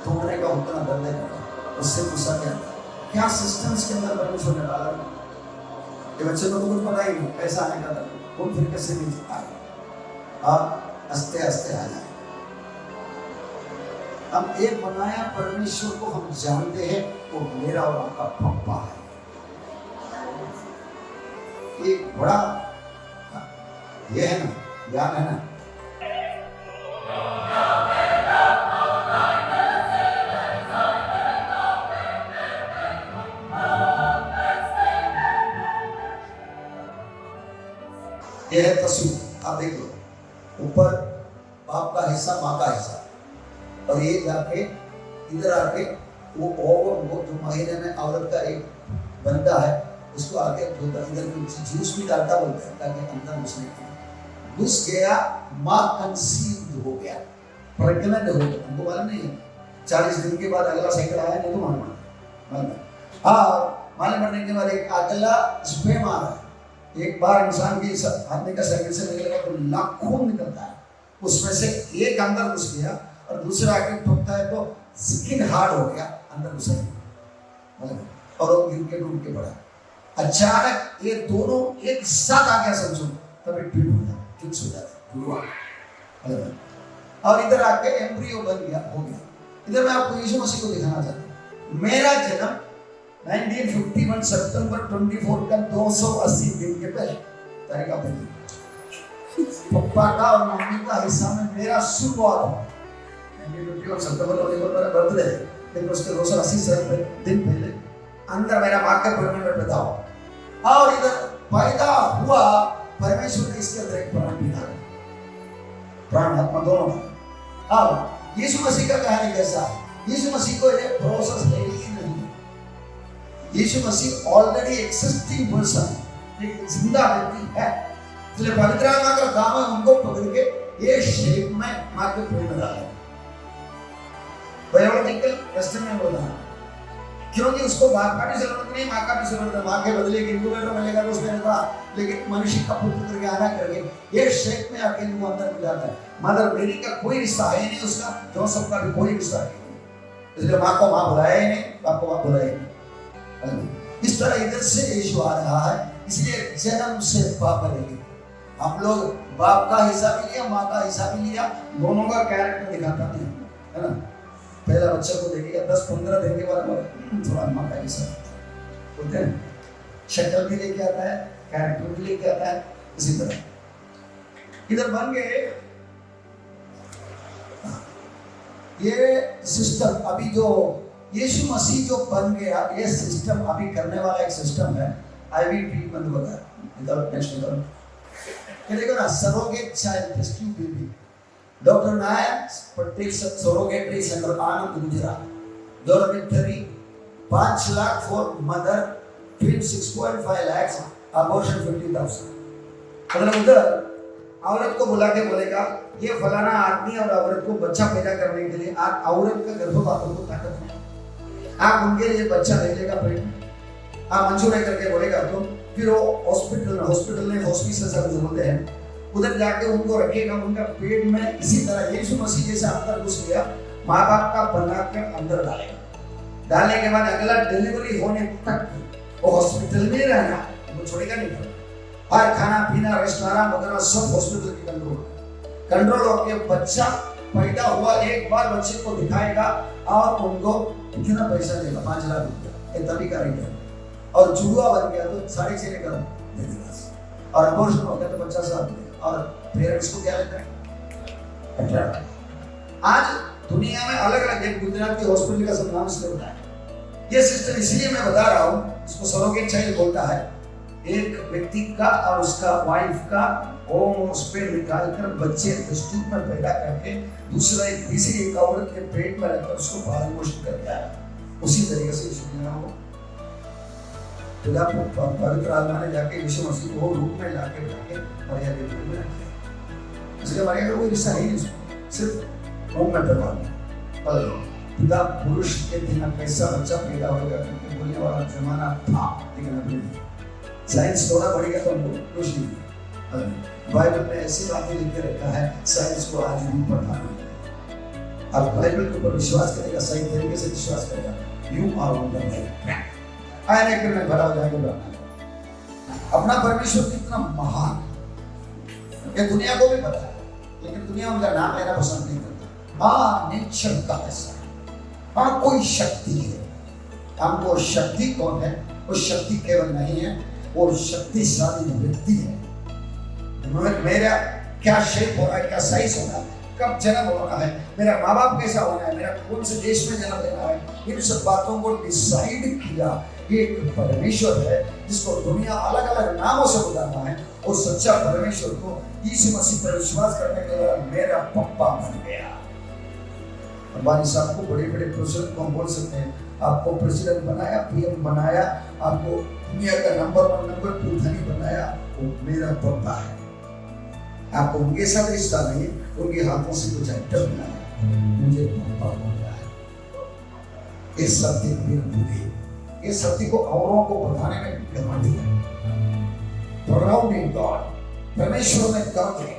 टूटने का उतना दर्द है, उससे गुस्सा क्या सिस्टम्स के अंदर परमेश्वर ने डाला। ये बच्चे को तो कुछ पता ही नहीं कैसा आने का दर्द, कौन फिर कैसे नहीं आए और हंसते हंसते आ जाए। हम एक बनाया परमेश्वर को हम जानते हैं, वो मेरा और आपका पप्पा है। एक बड़ा ये है ना, ज्ञान है ना। ये है तस्वीर, आप देख लो, ऊपर बाप का हिस्सा, माँ का हिस्सा, और ये जाके इधर आके वो ओवर वो जो महीने में औरत का एक बंदा है उसको आके इधर जूस भी डालता बोलते हैं ताकि अंदर घुसने के घुस गया, माँ कंसीव हो गया, प्रेग्नेंट हो गया। हमको मालूम नहीं है, 40 दिन के बाद अगला साइकिल आया नहीं तो मालूम। हाँ, माले मरने के बाद एक अगला स्पेम आ रहा है। एक बार इंसान की आदमी का साइकिल से निकलेगा तो लाखों निकलता है, उसमें से एक अंदर घुस गया और दूसरा आके ठोकता है तो स्किन हार्ड हो गया, अंदर घुस गया और वो गिर के डूब के पड़ा। अचानक ये दोनों एक साथ आ गया समझो, तब एक ट्वीट हो जाता, फिक्स हो जाता और इधर आके एम्ब्रियो बन गया, हो गया। इधर मैं आपको यीशु मसीह को दिखाना चाहता हूँ। मेरा जन्म 1951 सितंबर 24 का 280 दिन के पहले तारीख पे पप्पा का और मम्मी का हिस्सा में मेरा शुरुआत हुआ। 1951 सितंबर 24 मेरा बर्थडे है, लेकिन उसके 280 दिन पहले अंदर मेरा माँ के पेट में पैदा हुआ और इधर पैदा हुआ। परमेश्वर ने इसके अंदर एक प्राण भी डाला, प्राण आत्मा दोनों। अब यीशु मसीह का कहानी कैसा है? यीशु मसीह को ये प्रोसेस है ही नहीं। यीशु मसीह ऑलरेडी एक्सिस्टिंग पर्सन, एक जिंदा व्यक्ति है, इसलिए पवित्र आत्मा का काम है उनको पकड़ के ये शेप में माँ के पेट में डाला। बायोलॉजिकल क्वेश्चन में बोला क्योंकि उसको बाप का भी जरूरत नहीं, माँ का भी जरूरत है। माँ के बदले इनक्यूबेटर मिलेगा तो उसमें था, लेकिन मनुष्य का पुत्र करके आना करके ये शेप में आके इनको अंदर मिल जाता है। मदर मेरी का कोई रिश्ता है नहीं उसका, जोसेफ का भी कोई रिश्ता नहीं, इसलिए माँ को माँ बुलाया ही नहीं, बाप को बाप बुलाया ही नहीं। इस तरह इधर से यीशु आ रहा है, इसलिए जन्म से पाप करेंगे। हम लोग बाप का हिस्सा भी लिया, माँ का हिस्सा भी लिया, दोनों का कैरेक्टर दिखाता नहीं है ना। पहला बच्चा को देखिएगा 10-15 दिन के बाद थोड़ा माँ का हिस्सा बोलते हैं, शक्ल भी लेके आता है, कैरेक्टर भी लेके आता है। इसी तरह इधर बन गए ये सिस्टम। अभी जो यीशु मसीह जो बन गया, ये सिस्टम अभी करने वाला एक सिस्टम है। आईवी ट्रीटमेंट वगैरह इधर नेक्स्ट इधर ये देखो ना, surrogate child rescue baby. Doctor Nayak Patel surrogacy centre Anand Gujarat, dormitory 5 lakh for mother, फिर 6.5 लाख, अबॉर्शन 50,000। मतलब उधर औरत को बुला के बोलेगा ये फलाना आदमी और औरत को बच्चा पैदा करने के लिए औरत का गर्भपात को ताकत नहीं, आप उनके लिए बच्चा ले लेगा पेट में, आप मंजूर है करके बोलेगा तो फिर वो हॉस्पिटल में हॉस्पिस सब बोलते हैं, उधर जाके उनको रखेगा उनका पेट में। इसी तरह यीशु मसीह जैसे अंदर घुस गया, माँ बाप का बना के अंदर डालेगा। डालने के बाद अगला डिलीवरी होने तक वो हॉस्पिटल में रहना, वो छोड़ेगा नहीं। हर खाना पीना रेस्टोरेंट वगैरह सब हॉस्पिटल की कंट्रोल होके बच्चा पैदा हुआ एक बार बच्चे को दिखाएगा और उनको कितना पैसा देगा, 5 लाख रुपया, ये तभी करेंगे। और जुड़वा बन गया तो 6.5 एकड़ दे देगा, और अबॉर्शन हो गया तो 50,000 देगा। और पेरेंट्स को क्या लेता है? आज दुनिया में अलग अलग एक गुजरात के हॉस्पिटल का सब नाम इसलिए होता है। ये सिस्टम इसलिए मैं बता रहा हूँ, इसको सरोगेट चाइल्ड बोलता है। एक व्यक्ति का और उसका वाइफ का होम स्पेम निकालकर बच्चे इंस्टीट्यूट में पैदा करके दूसरा एक तीसरी एक औरत के पेट में रखकर उसको पालन पोषण करके आया। उसी तरीके से यीशु हो पवित्र आत्मा ने जाके यीशु मसीह को रूप में लाके मरिया के पेट में रखा। इसलिए मरिया का कोई रिश्ता नहीं, सिर्फ होम में पैदा हुआ। पिता पुरुष के बिना कैसा बच्चा पैदा होगा क्योंकि बोलने वाला जमाना था, लेकिन अभी साइंस थोड़ा बढ़ेगा तो हमको कुछ नहीं। बाइबल में ऐसी बातें लिख के रखा है, साइंस को आज भी पढ़ना है। आप बाइबल के ऊपर विश्वास करेगा, सही तरीके से विश्वास करेगा, you are on the right. आने के में भरा हो जाएगा। अपना परमेश्वर कितना महान ये दुनिया को भी पता है, लेकिन दुनिया उनका नाम लेना पसंद नहीं करता। हाँ, नेचर का ऐसा, हाँ कोई शक्ति है। हमको शक्ति कौन है? वो शक्ति केवल नहीं है, वो शक्तिशाली व्यक्ति है। मेरा क्या शेप हो रहा है, क्या साइज होना है, कब जन्म होना है, मेरा माँ बाप कैसा होना है, मेरा कौन से देश में जन्म लेना है, इन सब बातों को डिसाइड किया एक परमेश्वर है जिसको दुनिया अलग अलग नामों से बुलाता है। और सच्चा परमेश्वर को यीशु मसीह पर विश्वास करने के बाद मेरा पप्पा बन गया। अंबानी साहब को बड़े बड़े प्रेसिडेंट को हम बोल सकते हैं, आपको प्रेसिडेंट बनाया, पीएम बनाया, आपको दुनिया का नंबर 2 धनी बनाया, वो मेरा पप्पा है। आपको उनके साथ रिश्ता नहीं, उनके हाथों से कुछ आइटम बनाया, मुझे पप्पा बोल रहा है। इस सत्य में पूरे ये सत्य को औरों को बताने में घमंडी है। प्राउड इन गॉड, परमेश्वर में गर्व है।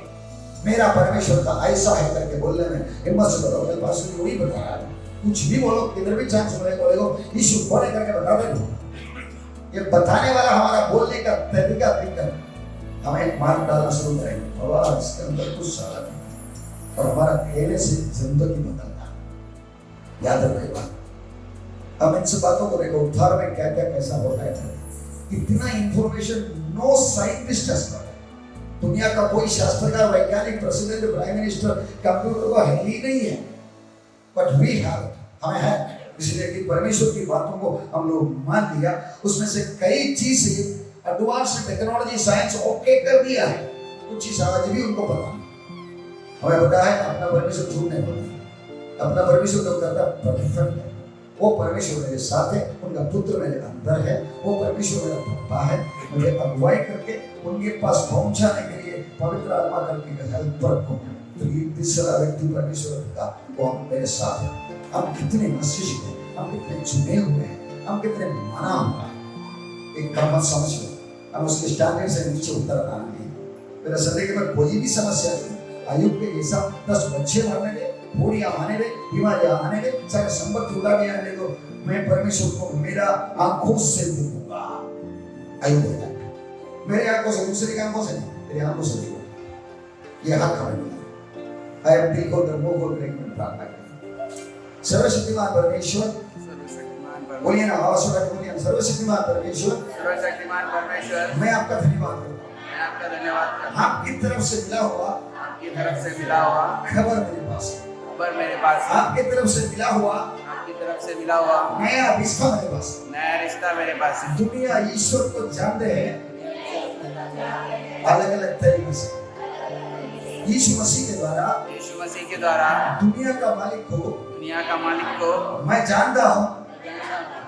मेरा परमेश्वर का ऐसा है करके बोलने में हिम्मत से बोलो। मेरे पास जो भी बता रहा है, कुछ भी बोलो, किधर भी चांस बोलेगो यीशु बोले करके बता दो। ये बताने वाला हमारा बोलने का तरीका देखकर हमें मार डालना शुरू करेंगे। बाबा इसके अंदर कुछ सारा है और हमारा कहने से जिंदगी बदलना। याद रखेगा, हम इन सब बातों को देखो। उद्धार में क्या क्या कैसा होता है, इतना इंफॉर्मेशन नो साइंटिस्ट है। दुनिया का कोई शास्त्रकार, वैज्ञानिक, प्रेसिडेंट, प्राइम मिनिस्टर कंप्यूटर को है ही नहीं है, बट वी हैव, हमें है। इसलिए कि परमेश्वर की बातों को हम लोग मान लिया, उसमें से कई चीजें एडवांस टेक्नोलॉजी साइंस ओके कर दिया है, कुछ चीज आज भी उनको पता नहीं। हमें पता है अपना परमेश्वर झूठ नहीं बोलता, अपना परमेश्वर जो करता परफेक्ट है। वो परमेश्वर मेरे साथ है, उनका पुत्र मेरे अंदर है, वो परमेश्वर मेरा पापा है। मुझे अगुवाई करके उनके पास पहुंचाने के लिए पवित्र आत्मा करके हेल्पर को, तो ये तीसरा व्यक्ति परमेश्वर का, वो हम मेरे साथ है। हम कितने नसीब हैं, हम कितने चुने हुए हैं, हम कितने माना हुआ है। एक काम मत समझ लो, हम उसके स्टैंडर्ड से नीचे उतर आना नहीं। मेरा जिंदगी में कोई भी समस्या नहीं। आयुब के जैसा 10 बच्चे मरने दे, बूढ़ियां आने दे, बीमारियां आने दे, सारे संपत्ति उड़ा के आने दो, मैं परमेश्वर को मेरा आंखों से देखूंगा। आयुब बोलता है, मेरे आंखों से, दूसरे की आंखों से नहीं, मेरी आंखों से देखो। ये हक हमें मिला। आए दिल को मुंह खोल कर एक मिनट प्रार्थना करें। सर्वशक्तिमान परमेश्वर, बोलिए ना आवाज उठा के बोलिए, सर्वशक्तिमान परमेश्वर, सर्वशक्तिमान परमेश्वर, मैं आपका धन्यवाद करता हूँ। मैं आपका धन्यवाद करता हूँ। आपकी तरफ से मिला हुआ, आपकी तरफ से मिला हुआ खबर मेरे पास है। खबर मेरे पास है। आपकी तरफ से मिला हुआ, आपकी तरफ से मिला हुआ नया रिश्ता मेरे पास है। नया रिश्ता मेरे पास है। दुनिया ईश्वर को जानते हैं अलग अलग तरीके से। यीशु मसीह के द्वारा, यीशु मसीह के द्वारा दुनिया का मालिक को, दुनिया का मालिक को मैं जानता हूँ,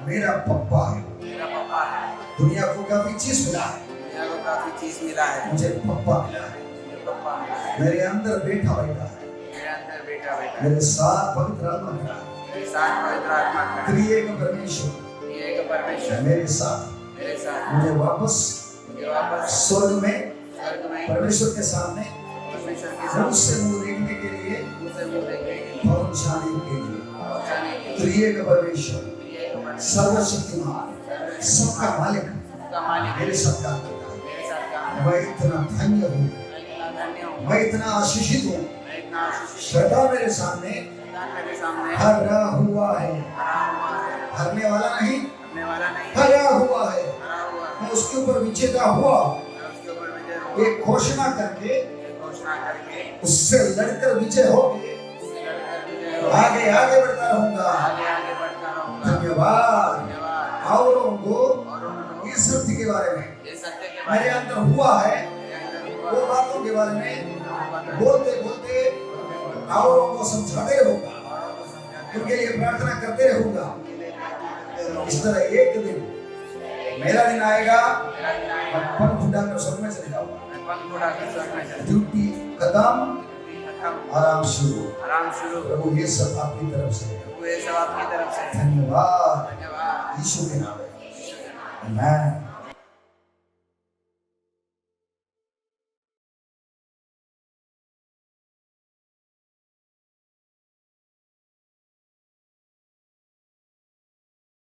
मेरा पप्पा है। मेरा पापा है। दुनिया को काफी चीज मिला है, दुनिया को काफी चीज मिला है, मुझे पप्पा मिला है। मुझे पापा मिला है। मेरे अंदर बैठा बैठा है, मेरे अंदर बेटा बेटा, मेरे साथ पवित्र आत्मा मेरा है। मेरे साथ पवित्र आत्मा का त्रिएक परमेश्वर एक परमेश्वर मेरे साथ, मेरे साथ मुझे वापस स्वर्ग में परमेश्वर के सामने परमेश्वर के मुंह से मुंह देखने के लिए पहुंचाने के लिए त्रिएक परमेश्वर सर्वशक्तिमान सबका मालिक मेरे साथ काम करता है। मैं इतना धन्य हूँ, मैं इतना आशीषित हूँ। सदा मेरे सामने हरा हुआ है, हरने वाला नहीं, हरा हुआ है। मैं उसके ऊपर विजेता हुआ, ये घोषणा करके उससे लड़कर विजय होके आगे आगे बढ़ता रहूंगा। धन्यवाद। औरों को इस सत्य के बारे में मेरे अंदर हुआ है, वो बातों के बारे में बोलते बोलते औरों को समझाते रहूंगा, उनके लिए प्रार्थना करते रहूंगा। इस तरह एक दिन मेरा दिन आएगा, मैं पंख उठाकर स्वर्ग में चले जाऊंगा। ड्यूटी खत्म, आराम शुरू। प्रभु ये सब आपकी तरफ से है। धन्यवाद यीशु के नाम में। आमीन।